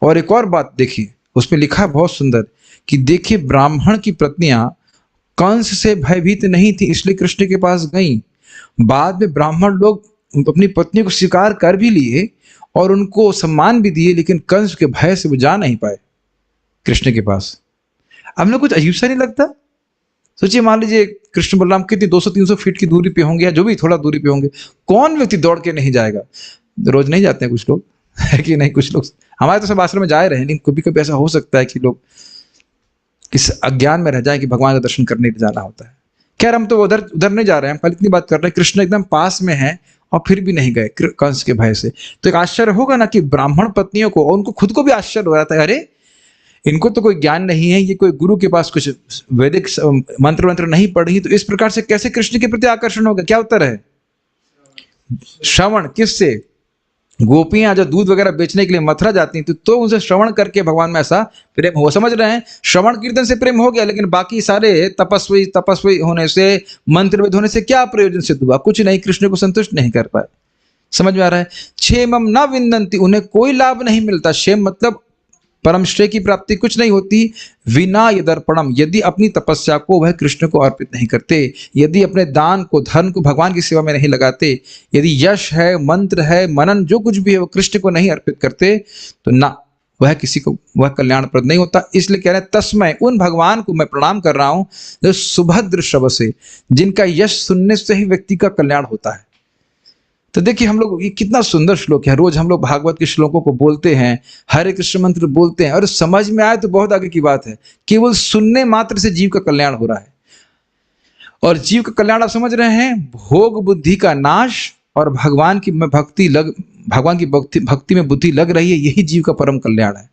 Speaker 1: और एक और बात देखिए, उसमें लिखा है बहुत सुंदर कि देखिए ब्राह्मण की पत्नियां कंस से भयभीत नहीं थी, इसलिए कृष्ण के पास गई। बाद में ब्राह्मण लोग अपनी पत्नी को स्वीकार कर भी लिए और उनको सम्मान भी दिए, लेकिन कंस के भय से वो जा नहीं पाए कृष्ण के पास। अब ना कुछ अजीब सा नहीं लगता? सोचिए, मान लीजिए कृष्ण बलराम कितनी 200-300 फीट की दूरी पे होंगे या जो भी थोड़ा दूरी पे होंगे, कौन व्यक्ति दौड़ के नहीं जाएगा? रोज नहीं जाते हैं कुछ लोग, है कि नहीं? कुछ लोग, हमारे तो सब आश्रम में जा रहे हैं, लेकिन कभी कभी ऐसा हो सकता है कि लोग इस अज्ञान में रह जाए कि भगवान का दर्शन करने जाना होता है। खैर हम तो उधर नहीं जा रहे हैं, कल इतनी बात कर रहे हैं, कृष्ण एकदम पास में है और फिर भी नहीं गए कंस के भय से। तो एक आश्चर्य होगा ना कि ब्राह्मण पत्नियों को, और उनको खुद को भी आश्चर्य हो रहा था, अरे इनको तो कोई ज्ञान नहीं है, ये कोई गुरु के पास कुछ वैदिक मंत्र नहीं पढ़ी, तो इस प्रकार से कैसे कृष्ण के प्रति आकर्षण होगा? क्या उत्तर है? श्रवण। किससे? गोपियां जो दूध वगैरह बेचने के लिए मथुरा जाती थी तो उनसे श्रवण करके भगवान में ऐसा प्रेम हो। समझ रहे हैं? श्रवण कीर्तन से प्रेम हो गया, लेकिन बाकी सारे तपस्वी होने से, मंत्रवेद होने से क्या प्रयोजन सिद्ध हुआ? कुछ नहीं, कृष्ण को संतुष्ट नहीं कर पाए। समझ में आ रहा है? क्षेमम न विन्दन्ति, उन्हें कोई लाभ नहीं मिलता। क्षेम मतलब परम श्रेय की प्राप्ति कुछ नहीं होती। विना यदर्पणम, यदि अपनी तपस्या को वह कृष्ण को अर्पित नहीं करते, यदि अपने दान को, धर्म को भगवान की सेवा में नहीं लगाते, यदि यश है, मंत्र है, मनन जो कुछ भी है वो कृष्ण को नहीं अर्पित करते, तो ना वह किसी को, वह कल्याणप्रद नहीं होता। इसलिए कह रहे हैं तस्मै, उन भगवान को मैं प्रणाम कर रहा हूं जो सुभद्र श्रव से, जिनका यश सुनने से ही व्यक्ति का कल्याण होता है। तो देखिए हम लोग, ये कितना सुंदर श्लोक है। रोज हम लोग भागवत के श्लोकों को बोलते हैं, हरे कृष्ण मंत्र बोलते हैं, और समझ में आए तो बहुत आगे की बात है। केवल सुनने मात्र से जीव का कल्याण हो रहा है। और जीव का कल्याण आप समझ रहे हैं, भोग बुद्धि का नाश और भगवान की भक्ति में बुद्धि लग रही है, यही जीव का परम कल्याण है।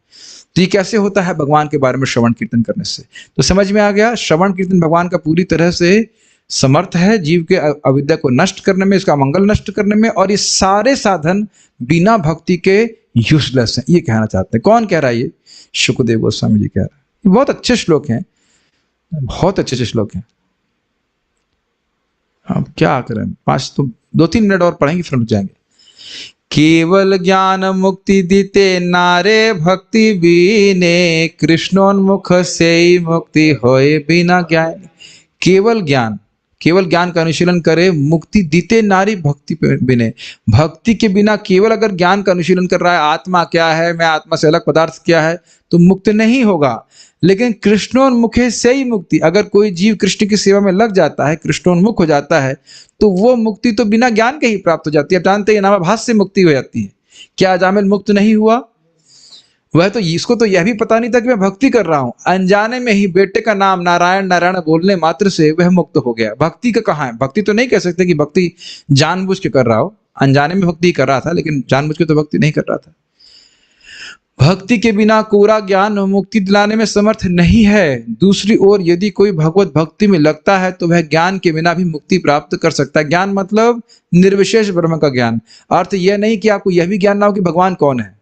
Speaker 1: तो ये कैसे होता है? भगवान के बारे में श्रवण कीर्तन करने से। तो समझ में आ गया, श्रवण कीर्तन भगवान का पूरी तरह से समर्थ है जीव के अविद्या को नष्ट करने में, इसका मंगल नष्ट करने में, और ये सारे साधन बिना भक्ति के यूजलेस हैं, ये कहना चाहते हैं। कौन कह रहा है? ये शुकदेव गोस्वामी जी कह रहे हैं। ये बहुत अच्छे श्लोक हैं, बहुत अच्छे श्लोक हैं। अब क्या करें, 2-3 मिनट और पढ़ेंगे फिर रुक जाएंगे। केवल ज्ञान मुक्ति दीते नारे भक्ति बीने, कृष्णोन्मुख से ही मुक्ति होए बिना ज्ञान। केवल ज्ञान का अनुशीलन करे, मुक्ति दीते नारी भक्ति बिने। भक्ति के बिना केवल अगर ज्ञान का अनुशीलन कर रहा है, आत्मा क्या है, मैं आत्मा से अलग पदार्थ क्या है, तो मुक्त नहीं होगा। लेकिन कृष्णोन्मुखे से ही मुक्ति, अगर कोई जीव कृष्ण की सेवा में लग जाता है, कृष्णोन्मुख हो जाता है, तो वो मुक्ति तो बिना ज्ञान के ही प्राप्त हो जाती है। आप जानते हैं नामाभास से मुक्ति हो जाती है। क्या अजामिल मुक्त नहीं हुआ? वह तो, इसको तो यह भी पता नहीं था कि मैं भक्ति कर रहा हूं, अनजाने में ही बेटे का नाम नारायण नारायण बोलने मात्र से वह मुक्त हो गया। भक्ति का कहाँ है? भक्ति तो नहीं कह सकते कि भक्ति जानबूझ के कर रहा हो, अनजाने में भक्ति कर रहा था, लेकिन जानबूझ के तो भक्ति नहीं कर रहा था। भक्ति के बिना कोरा ज्ञान मुक्ति दिलाने में समर्थ नहीं है। दूसरी ओर यदि कोई भगवत भक्ति में लगता है तो वह ज्ञान के बिना भी मुक्ति प्राप्त कर सकता है। ज्ञान मतलब निर्विशेष ब्रह्म का ज्ञान। अर्थ यह नहीं कि आपको यह भी ज्ञान ना हो कि भगवान कौन है।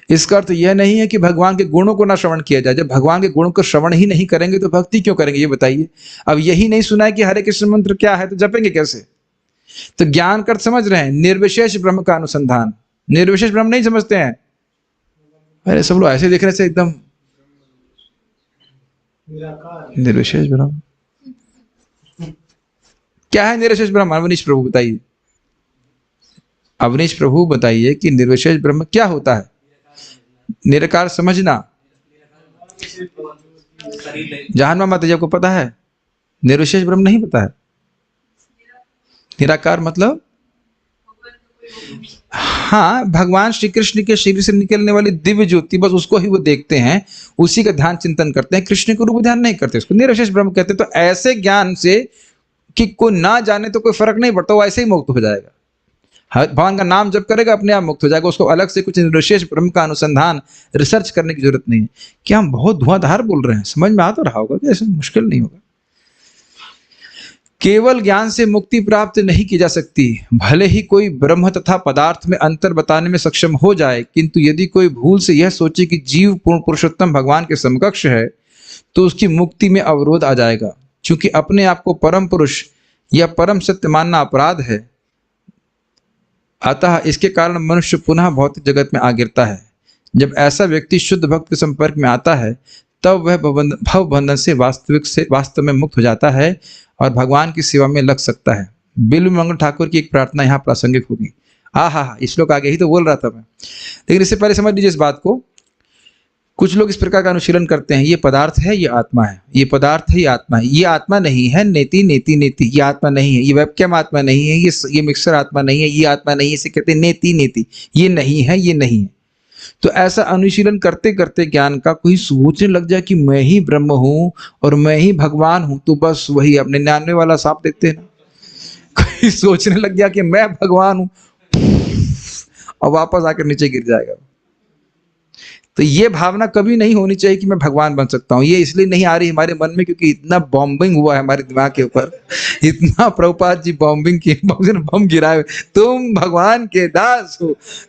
Speaker 1: इसका अर्थ यह नहीं है कि भगवान के गुणों को ना श्रवण किया जाए। जब भगवान के गुणों को श्रवण ही नहीं करेंगे तो भक्ति क्यों करेंगे, ये बताइए। अब यही नहीं सुना है कि हरे कृष्ण मंत्र क्या है, तो जपेंगे कैसे? तो ज्ञान का अर्थ समझ रहे हैं, निर्विशेष ब्रह्म का अनुसंधान। निर्विशेष ब्रह्म नहीं समझते हैं? अरे सब लोग ऐसे देखने से एकदम निर्विशेष ब्रह्म क्या है? निर्विशेष ब्रह्म अवनीश प्रभु बताइए, अवनीश प्रभु बताइए कि निर्विशेष ब्रह्म क्या होता है? निराकार समझना। जहानमा माता जी को पता है? निर्विशेष ब्रह्म नहीं पता है। निराकार मतलब, हाँ, भगवान श्री कृष्ण के शरीर से निकलने वाली दिव्य ज्योति, बस उसको ही वो देखते हैं, उसी का ध्यान चिंतन करते हैं, कृष्ण के रूप ध्यान नहीं करते, उसको निर्विशेष ब्रह्म कहते हैं। तो ऐसे ज्ञान से कि कोई ना जाने तो कोई फर्क नहीं पड़ता, वो ऐसे ही मुक्त हो जाएगा। भगवान का नाम जब करेगा अपने आप मुक्त हो जाएगा। उसको अलग से कुछ निर्विशेष ब्रह्म का अनुसंधान रिसर्च करने की जरूरत नहीं है। क्या हम बहुत धुआंधार बोल रहे हैं? समझ में आ तो रहा होगा कि ऐसा मुश्किल नहीं होगा। केवल ज्ञान से मुक्ति प्राप्त नहीं की जा सकती। भले ही कोई ब्रह्म तथा पदार्थ में अंतर बताने में सक्षम हो जाए, किंतु यदि कोई भूल से यह सोचे कि जीव पूर्ण पुरुषोत्तम भगवान के समकक्ष है, तो उसकी मुक्ति में अवरोध आ जाएगा। क्योंकि अपने आप को परम पुरुष या परम सत्य मानना अपराध है। अतः इसके कारण मनुष्य पुनः भौतिक जगत में आ गिरता है। जब ऐसा व्यक्ति शुद्ध भक्त के संपर्क में आता है, तब वह भव बंधन से वास्तव में मुक्त हो जाता है और भगवान की सेवा में लग सकता है। बिल्व मंगल ठाकुर की एक प्रार्थना यहाँ प्रासंगिक होगी। हाँ, इस श्लोक आगे ही तो बोल रहा था मैं, लेकिन इससे पहले समझ लीजिए इस बात को। कुछ लोग इस प्रकार का अनुशीलन करते हैं, ये पदार्थ है, ये आत्मा है, ये पदार्थ है, ये आत्मा है, ये आत्मा नहीं है, नेति नेति नेति, ये आत्मा नहीं है, ये वेबकैम आत्मा नहीं है, ये मिक्सर आत्मा नहीं है, ये आत्मा नहीं है, इसे कहते हैं नेति नेति, ये नहीं है, ये नहीं है। तो ऐसा अनुशीलन करते करते ज्ञान का कोई सोचने लग जाए कि मैं ही ब्रह्म हूं और मैं ही भगवान हूं, तो बस वही अपने 99 वाला सांप देखते हैं ना, कोई सोचने लग गया कि मैं भगवान हूं और वापस आकर नीचे गिर जाएगा। तो ये भावना कभी नहीं होनी चाहिए कि मैं भगवान बन सकता हूँ। ये इसलिए नहीं आ रही हमारे मन में क्योंकि इतना बॉम्बिंग हुआ है हमारे दिमाग के ऊपर, इतना प्रभुपाद जी बॉम्बिंग की बम गिराए। तुम भगवान के दास हो,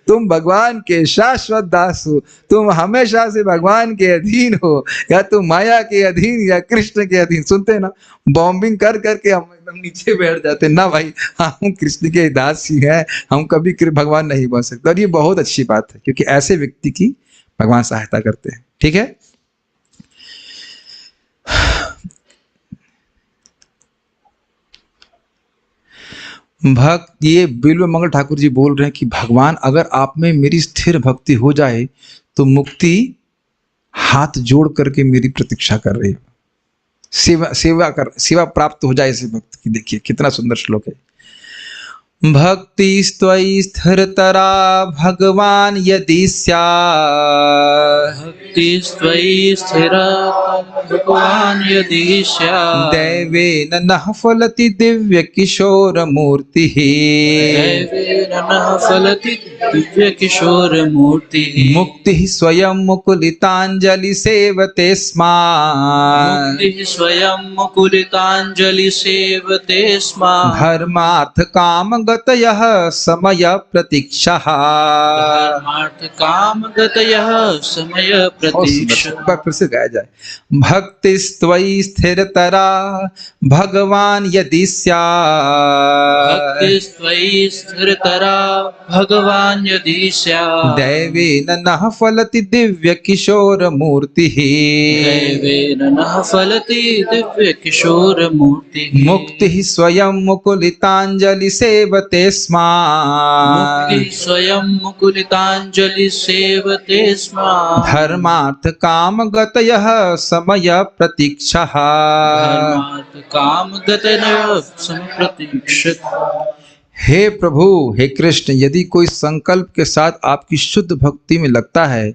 Speaker 1: तुम भगवान के शाश्वत दास हो, तुम हमेशा से भगवान के अधीन हो, या तुम माया के अधीन या कृष्ण के अधीन। सुनते हैं ना, बॉम्बिंग कर करके हम एकदम नीचे बैठ जाते हैं ना भाई, हम कृष्ण के दास ही हैं, हम कभी भगवान नहीं बन सकते। और ये बहुत अच्छी बात है क्योंकि ऐसे व्यक्ति की भगवान सहायता करते हैं। ठीक है, भक्त ये बिल्व मंगल ठाकुर जी बोल रहे हैं कि भगवान अगर आप में मेरी स्थिर भक्ति हो जाए तो मुक्ति हाथ जोड़ करके मेरी प्रतीक्षा कर रही है, सेवा प्राप्त हो जाए ऐसे भक्त की। देखिए कितना सुंदर श्लोक है। भक्ति स्त्वयि स्थिरतरा भगवान यदि स्यात्,
Speaker 2: भक्तिस्त्वयि स्थिरा भगवान् यदि स्यात्
Speaker 1: दैवेन नः फलति दिव्य किशोर मूर्ति
Speaker 2: दैवेन न फलति दिव्य किशोर मूर्ति
Speaker 1: मुक्ति स्वयं मुकुलितांजलि सेवते स्मात्
Speaker 2: मुक्ति स्वयं मुकुलितांजलि सेवते स्म
Speaker 1: धर्मार्थ काम गतयः समय प्रतीक्षा।
Speaker 2: धर्मार्थ काम गतयः समय प्रतीक्षा।
Speaker 1: एक बार फिर से गाया जाए। भक्तिस्त्वयि स्थिरतरा भगवान यदि स्यात्
Speaker 2: भक्तिस्त्वयि स्थिरतरा भगवान् यदि स्यात्
Speaker 1: दैवेन नः फलति दिव्य किशोर मूर्ति
Speaker 2: दैवेन न फलति दिव्य किशोर मूर्ति
Speaker 1: मुक्ति स्वयं मुकुलितांजलि सेवते स्मात्
Speaker 2: मुक्ति स्वयं मुकुलितांजलि सेवते स्म
Speaker 1: धर्मार्थ काम गतयः समय प्रतीक्षा।
Speaker 2: धर्मार्थ काम गतयः समय प्रतीक्षा।
Speaker 1: हे प्रभु, हे कृष्ण, यदि कोई संकल्प के साथ आपकी शुद्ध भक्ति में लगता है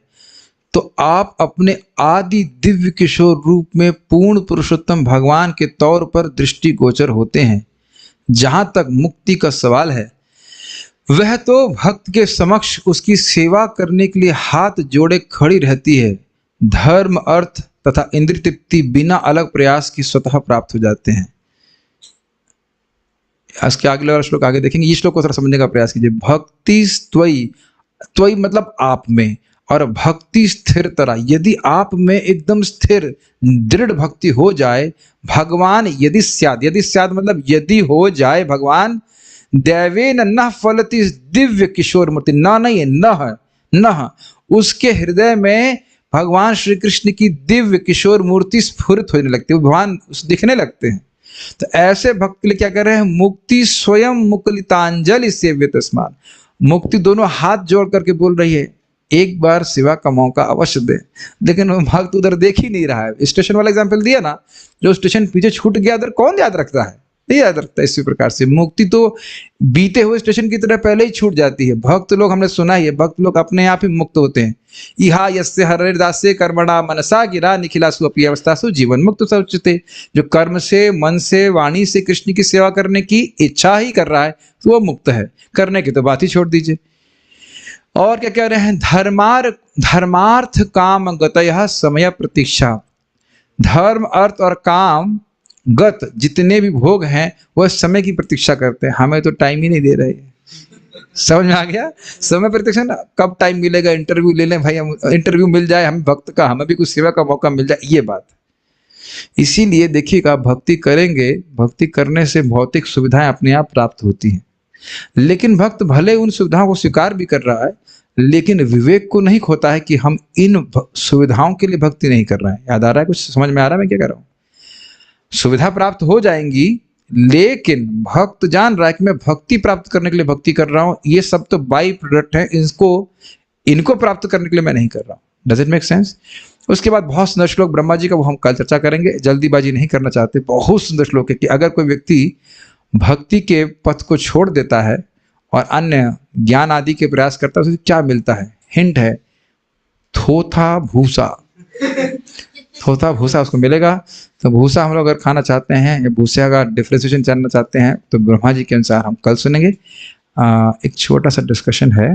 Speaker 1: तो आप अपने आदि दिव्य किशोर रूप में पूर्ण पुरुषोत्तम भगवान के तौर पर दृष्टिगोचर होते हैं। जहां तक मुक्ति का सवाल है, वह तो भक्त के समक्ष उसकी सेवा करने के लिए हाथ जोड़े खड़ी रहती है। धर्म, अर्थ तथा इंद्रिय तृप्ति बिना अलग प्रयास की स्वतः प्राप्त हो जाते हैं। इसके अगले वाला श्लोक आगे देखेंगे। ये श्लोक को थोड़ा समझने का प्रयास कीजिए। भक्ति त्वयि, त्वयि मतलब आप में, और भक्ति स्थिरतरा, यदि आप में एकदम स्थिर दृढ़ भक्ति हो जाए, भगवान यदि स्यात्, यदि स्यात् मतलब यदि हो जाए भगवान, दैवेन न फलति दिव्य किशोर मूर्ति, न नहीं है, न उसके हृदय में भगवान श्री कृष्ण की दिव्य किशोर मूर्ति स्फुरित होने लगती है, भगवान दिखने लगते हैं। तो ऐसे भक्त के लिए क्या कर रहे हैं? मुक्ति स्वयं मुकुलितांजलि सेव्यते स्मात्, मुक्ति दोनों हाथ जोड़ करके बोल रही है, एक बार सेवा का मौका अवश्य दे। लेकिन वो भक्त उधर देख ही नहीं रहा है। स्टेशन वाला एग्जाम्पल दिया ना, जो स्टेशन पीछे छूट गया उधर कौन याद रखता है? नहीं याद रखता। इसी प्रकार से मुक्ति तो बीते हुए स्टेशन की तरह पहले ही छूट जाती है। भक्त लोग, हमने सुना ही है, भक्त लोग अपने आप ही मुक्त होते हैं। इहा यस्य हरिदासे कर्मणा मनसा गिरा निखिलासु अपि अवस्थासु जीवन मुक्त समुच्यते। जो कर्म से, मन से, वाणी से कृष्ण की सेवा करने की इच्छा ही कर रहा है तो वो मुक्त है। करने की तो बात ही छोड़ दीजिए। और क्या कह रहे हैं? धर्मार्थ काम गतयः समय प्रतीक्षा। धर्म, अर्थ और काम गत जितने भी भोग हैं वह समय की प्रतीक्षा करते हैं। हमें तो टाइम ही नहीं दे रहे। समझ में आ गया? समय प्रतीक्षा ना, कब टाइम मिलेगा, इंटरव्यू ले लें भाई, हम इंटरव्यू मिल जाए, हमें भक्त का, हमें भी कुछ सेवा का मौका मिल जाए, ये बात। इसीलिए देखिएगा, भक्ति करेंगे, भक्ति करने से भौतिक सुविधाएं अपने आप प्राप्त होती हैं। लेकिन भक्त भले उन सुविधाओं को स्वीकार भी कर रहा है, लेकिन विवेक को नहीं खोता है कि हम इन सुविधाओं के लिए भक्ति नहीं कर रहे हैं। याद आ रहा है? कुछ समझ में आ रहा है मैं क्या कर रहा हूँ? सुविधा प्राप्त हो जाएंगी, लेकिन भक्त जान रहा है कि मैं भक्ति प्राप्त करने के लिए भक्ति कर रहा हूं, ये सब तो बाई प्रोडक्ट है, इनको प्राप्त करने के लिए मैं नहीं कर रहा हूं। Does it make sense? उसके बाद बहुत सुंदर श्लोक ब्रह्मा जी का, वो हम कल चर्चा करेंगे, जल्दीबाजी नहीं करना चाहते। बहुत सुंदर श्लोक है कि अगर कोई व्यक्ति भक्ति के पथ को छोड़ देता है और अन्य ज्ञान आदि के प्रयास करता है, उसे क्या मिलता है? हिंट है, थोथा भूसा। थोथा भूसा उसको मिलेगा। तो भूसा हम लोग अगर खाना चाहते हैं या भूसा का डिफ्रेंसिएशन जानना चाहते हैं तो ब्रह्मा जी के अनुसार हम कल सुनेंगे। एक छोटा सा डिस्कशन है।